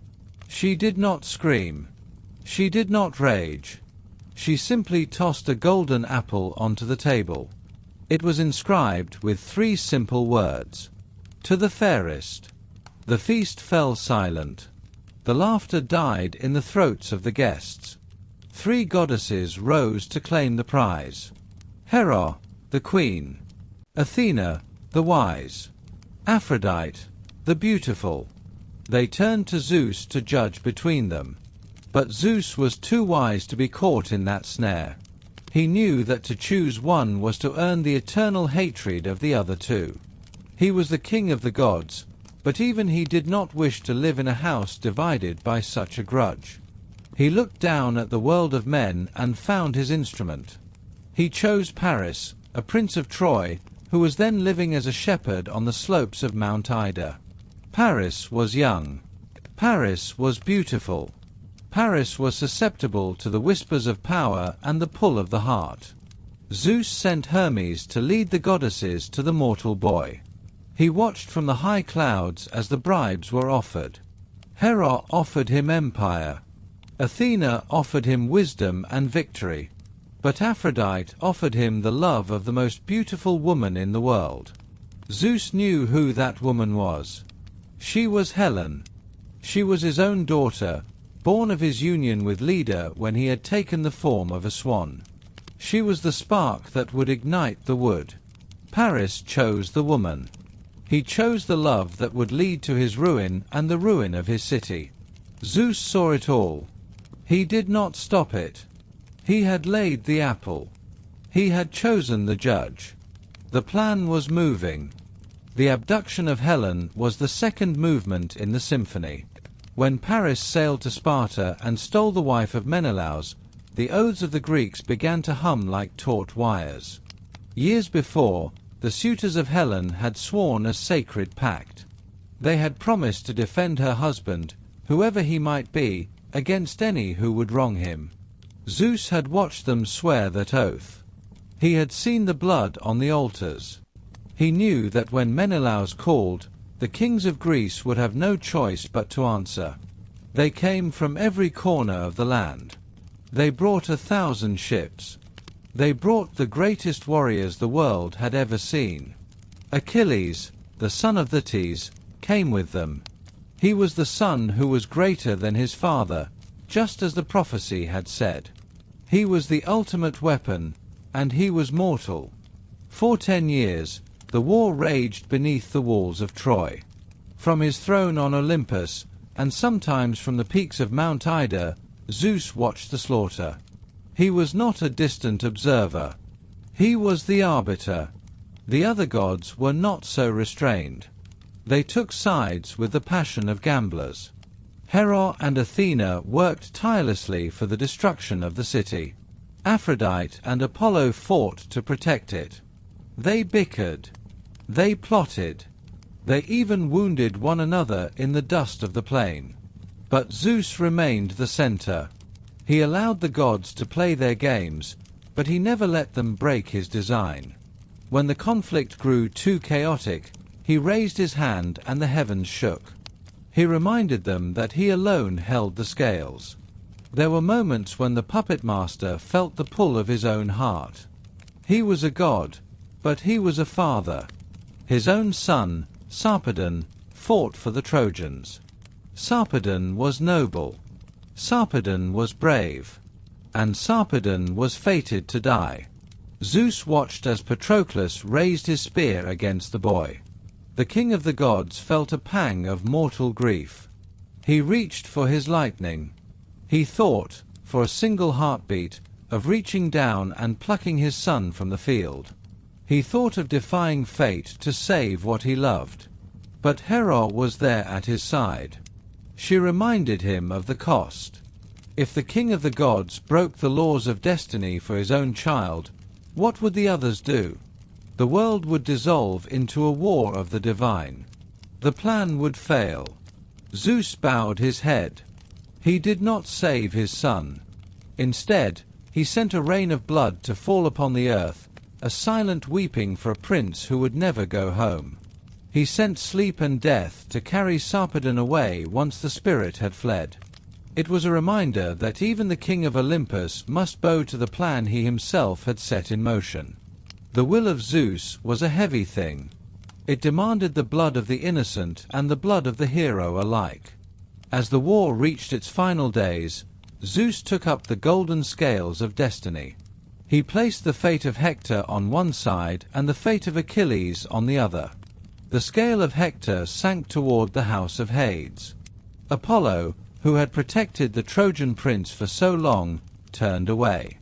She did not scream. She did not rage. She simply tossed a golden apple onto the table. It was inscribed with 3 simple words. To the fairest. The feast fell silent. The laughter died in the throats of the guests. 3 goddesses rose to claim the prize. Hera, the queen. Athena, the wise. Aphrodite, the beautiful. They turned to Zeus to judge between them. But Zeus was too wise to be caught in that snare. He knew that to choose one was to earn the eternal hatred of the other 2. He was the king of the gods, but even he did not wish to live in a house divided by such a grudge. He looked down at the world of men and found his instrument. He chose Paris, a prince of Troy, who was then living as a shepherd on the slopes of Mount Ida. Paris was young. Paris was beautiful. Paris was susceptible to the whispers of power and the pull of the heart. Zeus sent Hermes to lead the goddesses to the mortal boy. He watched from the high clouds as the bribes were offered. Hera offered him empire. Athena offered him wisdom and victory. But Aphrodite offered him the love of the most beautiful woman in the world. Zeus knew who that woman was. She was Helen. She was his own daughter, born of his union with Leda when he had taken the form of a swan. She was the spark that would ignite the wood. Paris chose the woman. He chose the love that would lead to his ruin and the ruin of his city. Zeus saw it all. He did not stop it. He had laid the apple. He had chosen the judge. The plan was moving. The abduction of Helen was the second movement in the symphony. When Paris sailed to Sparta and stole the wife of Menelaus, the oaths of the Greeks began to hum like taut wires. Years before, the suitors of Helen had sworn a sacred pact. They had promised to defend her husband, whoever he might be, against any who would wrong him. Zeus had watched them swear that oath. He had seen the blood on the altars. He knew that when Menelaus called, the kings of Greece would have no choice but to answer. They came from every corner of the land. They brought 1,000 ships. They brought the greatest warriors the world had ever seen. Achilles, the son of Thetis, came with them. He was the son who was greater than his father, just as the prophecy had said. He was the ultimate weapon, and he was mortal. For 10 years, the war raged beneath the walls of Troy. From his throne on Olympus, and sometimes from the peaks of Mount Ida, Zeus watched the slaughter. He was not a distant observer. He was the arbiter. The other gods were not so restrained. They took sides with the passion of gamblers. Hera and Athena worked tirelessly for the destruction of the city. Aphrodite and Apollo fought to protect it. They bickered. They plotted. They even wounded one another in the dust of the plain. But Zeus remained the center. He allowed the gods to play their games, but he never let them break his design. When the conflict grew too chaotic, he raised his hand and the heavens shook. He reminded them that he alone held the scales. There were moments when the puppet master felt the pull of his own heart. He was a god, but he was a father. His own son, Sarpedon, fought for the Trojans. Sarpedon was noble. Sarpedon was brave. And Sarpedon was fated to die. Zeus watched as Patroclus raised his spear against the boy. The king of the gods felt a pang of mortal grief. He reached for his lightning. He thought, for a single heartbeat, of reaching down and plucking his son from the field. He thought of defying fate to save what he loved. But Hera was there at his side. She reminded him of the cost. If the king of the gods broke the laws of destiny for his own child, what would the others do? The world would dissolve into a war of the divine. The plan would fail. Zeus bowed his head. He did not save his son. Instead, he sent a rain of blood to fall upon the earth, a silent weeping for a prince who would never go home. He sent sleep and death to carry Sarpedon away once the spirit had fled. It was a reminder that even the king of Olympus must bow to the plan he himself had set in motion. The will of Zeus was a heavy thing. It demanded the blood of the innocent and the blood of the hero alike. As the war reached its final days, Zeus took up the golden scales of destiny. He placed the fate of Hector on one side and the fate of Achilles on the other. The scale of Hector sank toward the house of Hades. Apollo, who had protected the Trojan prince for so long, turned away.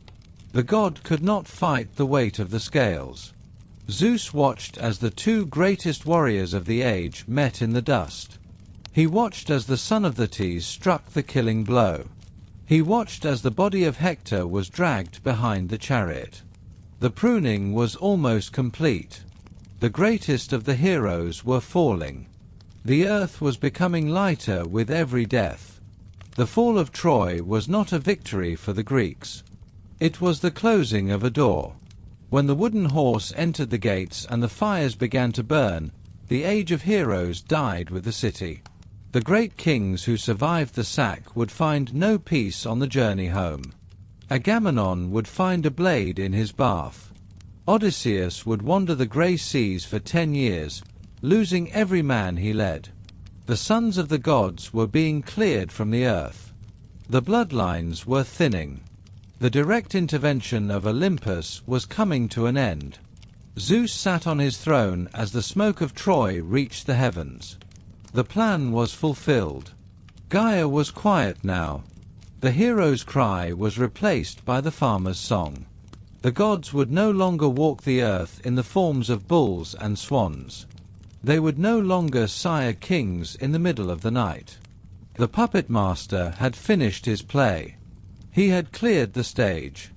The god could not fight the weight of the scales. Zeus watched as the two greatest warriors of the age met in the dust. He watched as the son of Thetis struck the killing blow. He watched as the body of Hector was dragged behind the chariot. The pruning was almost complete. The greatest of the heroes were falling. The earth was becoming lighter with every death. The fall of Troy was not a victory for the Greeks. It was the closing of a door. When the wooden horse entered the gates and the fires began to burn, the age of heroes died with the city. The great kings who survived the sack would find no peace on the journey home. Agamemnon would find a blade in his bath. Odysseus would wander the grey seas for 10 years, losing every man he led. The sons of the gods were being cleared from the earth. The bloodlines were thinning. The direct intervention of Olympus was coming to an end. Zeus sat on his throne as the smoke of Troy reached the heavens. The plan was fulfilled. Gaia was quiet now. The hero's cry was replaced by the farmer's song. The gods would no longer walk the earth in the forms of bulls and swans. They would no longer sire kings in the middle of the night. The puppet master had finished his play. He had cleared the stage.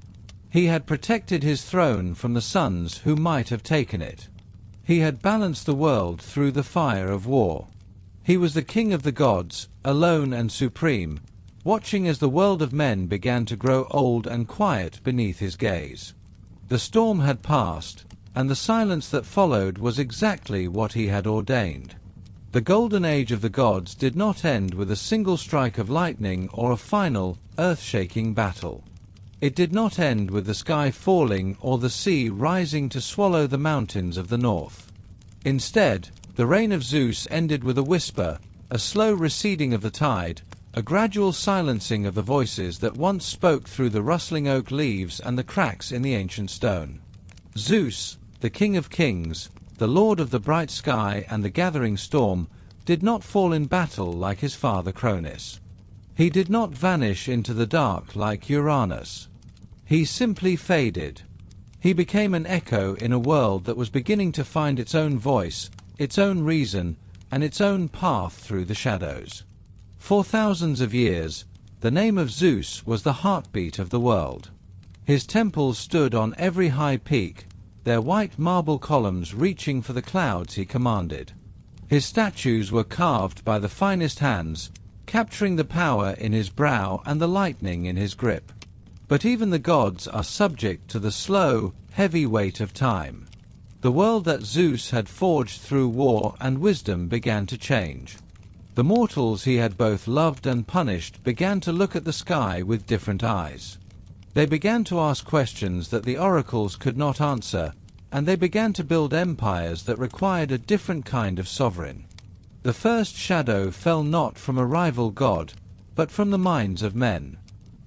He had protected his throne from the sons who might have taken it. He had balanced the world through the fire of war. He was the king of the gods, alone and supreme, watching as the world of men began to grow old and quiet beneath his gaze. The storm had passed, and the silence that followed was exactly what he had ordained. The golden age of the gods did not end with a single strike of lightning or a final, earth-shaking battle. It did not end with the sky falling or the sea rising to swallow the mountains of the north. Instead, the reign of Zeus ended with a whisper, a slow receding of the tide, a gradual silencing of the voices that once spoke through the rustling oak leaves and the cracks in the ancient stone. Zeus, the king of kings, the lord of the bright sky and the gathering storm, did not fall in battle like his father Cronus. He did not vanish into the dark like Uranus. He simply faded. He became an echo in a world that was beginning to find its own voice, its own reason, and its own path through the shadows. For thousands of years, the name of Zeus was the heartbeat of the world. His temples stood on every high peak, their white marble columns reaching for the clouds he commanded. His statues were carved by the finest hands, capturing the power in his brow and the lightning in his grip. But even the gods are subject to the slow, heavy weight of time. The world that Zeus had forged through war and wisdom began to change. The mortals he had both loved and punished began to look at the sky with different eyes. They began to ask questions that the oracles could not answer, and they began to build empires that required a different kind of sovereign. The first shadow fell not from a rival god, but from the minds of men.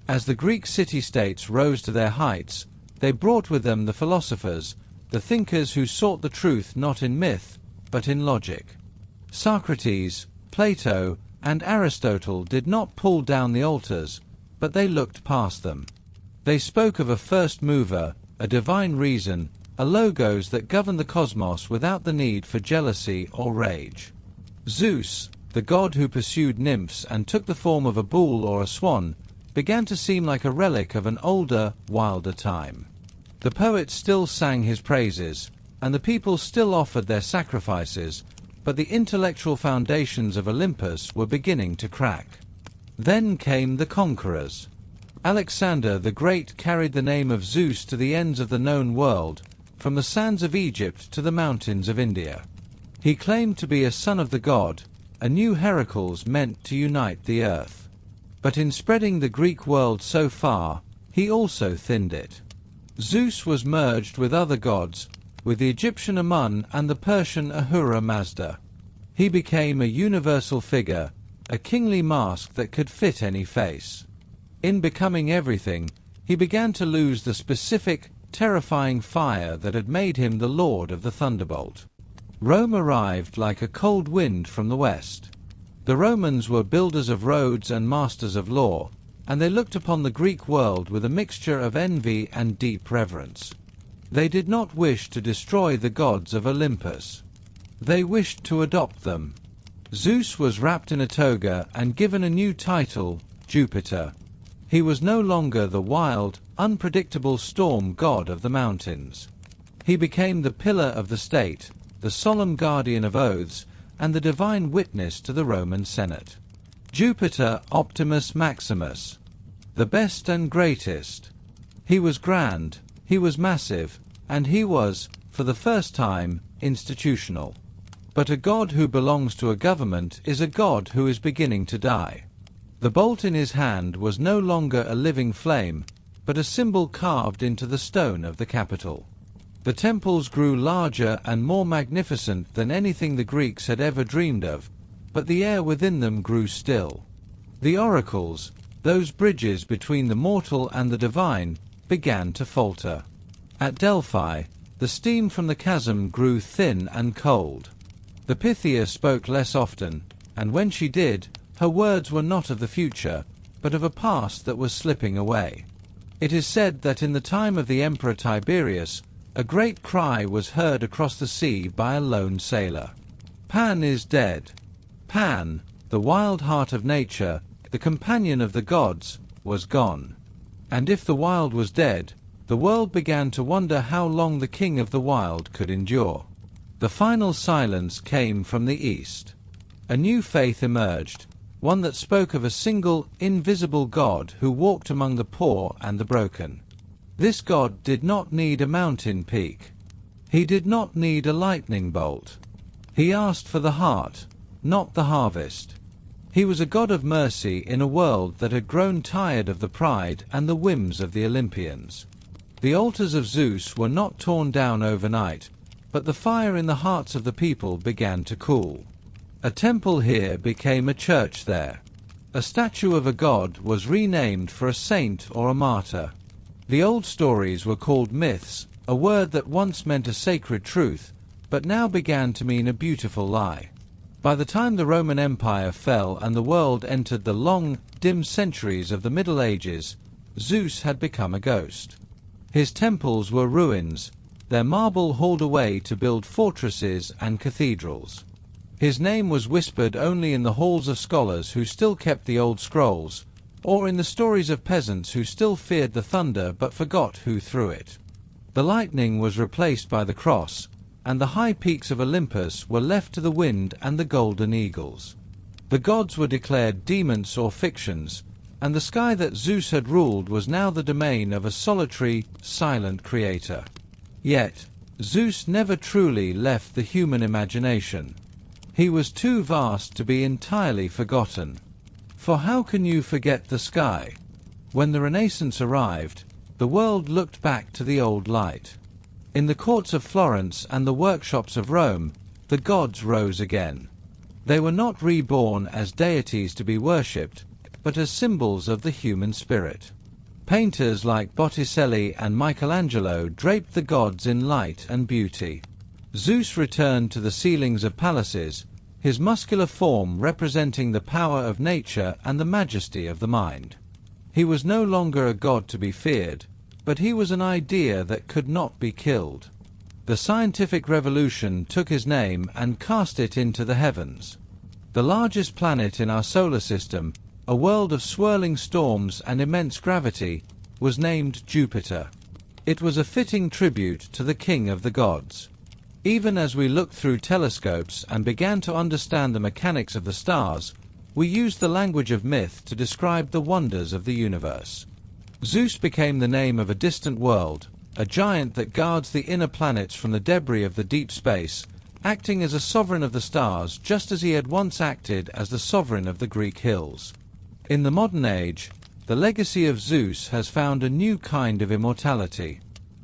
As the Greek city-states rose to their heights, they brought with them the philosophers, the thinkers who sought the truth not in myth, but in logic. Socrates, Plato, and Aristotle did not pull down the altars, but they looked past them. They spoke of a first mover, a divine reason, a logos that governed the cosmos without the need for jealousy or rage. Zeus, the god who pursued nymphs and took the form of a bull or a swan, began to seem like a relic of an older, wilder time. The poets still sang his praises, and the people still offered their sacrifices, but the intellectual foundations of Olympus were beginning to crack. Then came the conquerors. Alexander the Great carried the name of Zeus to the ends of the known world, from the sands of Egypt to the mountains of India. He claimed to be a son of the god, a new Heracles meant to unite the earth. But in spreading the Greek world so far, he also thinned it. Zeus was merged with other gods, with the Egyptian Amun and the Persian Ahura Mazda. He became a universal figure, a kingly mask that could fit any face. In becoming everything, he began to lose the specific, terrifying fire that had made him the lord of the thunderbolt. Rome arrived like a cold wind from the west. The Romans were builders of roads and masters of law, and they looked upon the Greek world with a mixture of envy and deep reverence. They did not wish to destroy the gods of Olympus. They wished to adopt them. Zeus was wrapped in a toga and given a new title, Jupiter. He was no longer the wild, unpredictable storm god of the mountains. He became the pillar of the state, the solemn guardian of oaths, and the divine witness to the Roman Senate. Jupiter Optimus Maximus, the best and greatest. He was grand, he was massive, and he was, for the first time, institutional. But a god who belongs to a government is a god who is beginning to die. The bolt in his hand was no longer a living flame, but a symbol carved into the stone of the Capitol. The temples grew larger and more magnificent than anything the Greeks had ever dreamed of, but the air within them grew still. The oracles, Those bridges between the mortal and the divine began to falter. At Delphi, the steam from the chasm grew thin and cold. The Pythia spoke less often, and when she did, her words were not of the future, but of a past that was slipping away. It is said that in the time of the Emperor Tiberius, a great cry was heard across the sea by a lone sailor. Pan is dead. Pan, the wild heart of nature, the companion of the gods, was gone. And if the wild was dead, the world began to wonder how long the king of the wild could endure. The final silence came from the east. A new faith emerged, one that spoke of a single, invisible God who walked among the poor and the broken. This God did not need a mountain peak. He did not need a lightning bolt. He asked for the heart, not the harvest. He was a God of mercy in a world that had grown tired of the pride and the whims of the Olympians. The altars of Zeus were not torn down overnight, but the fire in the hearts of the people began to cool. A temple here became a church there. A statue of a god was renamed for a saint or a martyr. The old stories were called myths, a word that once meant a sacred truth, but now began to mean a beautiful lie. By the time the Roman Empire fell and the world entered the long, dim centuries of the Middle Ages, Zeus had become a ghost. His temples were ruins, their marble hauled away to build fortresses and cathedrals. His name was whispered only in the halls of scholars who still kept the old scrolls, or in the stories of peasants who still feared the thunder but forgot who threw it. The lightning was replaced by the cross, and the high peaks of Olympus were left to the wind and the golden eagles. The gods were declared demons or fictions, and the sky that Zeus had ruled was now the domain of a solitary, silent creator. Yet, Zeus never truly left the human imagination. He was too vast to be entirely forgotten. For how can you forget the sky? When the Renaissance arrived, the world looked back to the old light. In the courts of Florence and the workshops of Rome, the gods rose again. They were not reborn as deities to be worshipped, but as symbols of the human spirit. Painters like Botticelli and Michelangelo draped the gods in light and beauty. Zeus returned to the ceilings of palaces, his muscular form representing the power of nature and the majesty of the mind. He was no longer a god to be feared, but he was an idea that could not be killed. The scientific revolution took his name and cast it into the heavens. The largest planet in our solar system, a world of swirling storms and immense gravity, was named Jupiter. It was a fitting tribute to the king of the gods. Even as we looked through telescopes and began to understand the mechanics of the stars, we used the language of myth to describe the wonders of the universe. Zeus became the name of a distant world, a giant that guards the inner planets from the debris of the deep space, acting as a sovereign of the stars just as he had once acted as the sovereign of the Greek hills. In the modern age, the legacy of Zeus has found a new kind of immortality.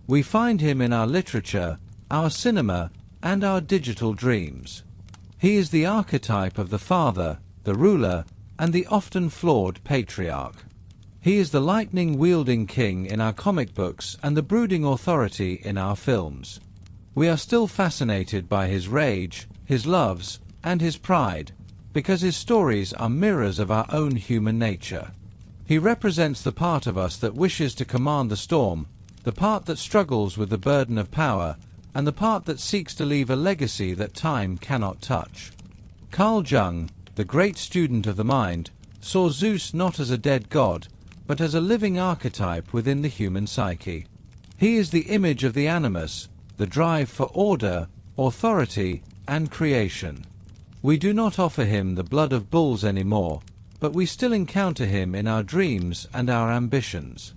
We find him in our literature, our cinema, and our digital dreams. He is the archetype of the father, the ruler, and the often flawed patriarch. He is the lightning-wielding king in our comic books and the brooding authority in our films. We are still fascinated by his rage, his loves, and his pride, because his stories are mirrors of our own human nature. He represents the part of us that wishes to command the storm, the part that struggles with the burden of power, and the part that seeks to leave a legacy that time cannot touch. Carl Jung, the great student of the mind, saw Zeus not as a dead god, but as a living archetype within the human psyche. He is the image of the animus, the drive for order, authority, and creation. We do not offer him the blood of bulls anymore, but we still encounter him in our dreams and our ambitions.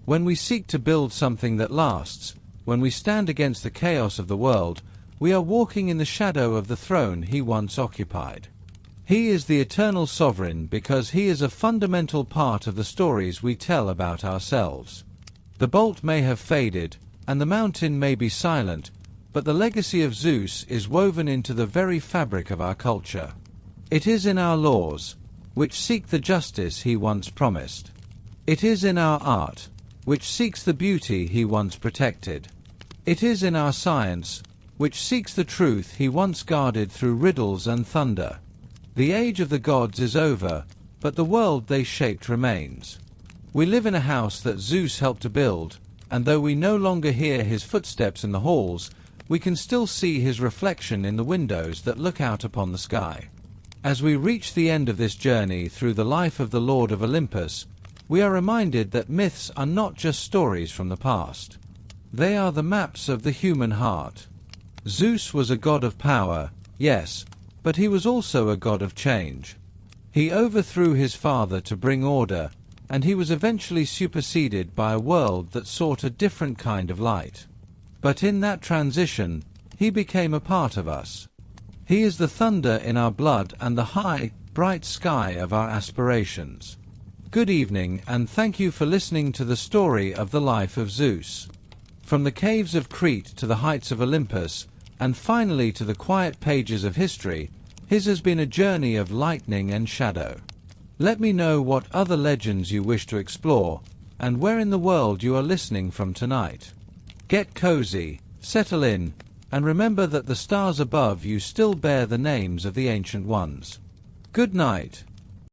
When we seek to build something that lasts, when we stand against the chaos of the world, we are walking in the shadow of the throne he once occupied. He is the eternal sovereign because he is a fundamental part of the stories we tell about ourselves. The bolt may have faded, and the mountain may be silent, but the legacy of Zeus is woven into the very fabric of our culture. It is in our laws, which seek the justice he once promised. It is in our art, which seeks the beauty he once protected. It is in our science, which seeks the truth he once guarded through riddles and thunder. The age of the gods is over, but the world they shaped remains. We live in a house that Zeus helped to build, and though we no longer hear his footsteps in the halls, we can still see his reflection in the windows that look out upon the sky. As we reach the end of this journey through the life of the Lord of Olympus, we are reminded that myths are not just stories from the past. They are the maps of the human heart. Zeus was a god of power, yes, but he was also a god of change. He overthrew his father to bring order, and he was eventually superseded by a world that sought a different kind of light. But in that transition, he became a part of us. He is the thunder in our blood and the high, bright sky of our aspirations. Good evening, and thank you for listening to the story of the life of Zeus. From the caves of Crete to the heights of Olympus, and finally to the quiet pages of history, his has been a journey of lightning and shadow. Let me know what other legends you wish to explore, and where in the world you are listening from tonight. Get cozy, settle in, and remember that the stars above you still bear the names of the ancient ones. Good night.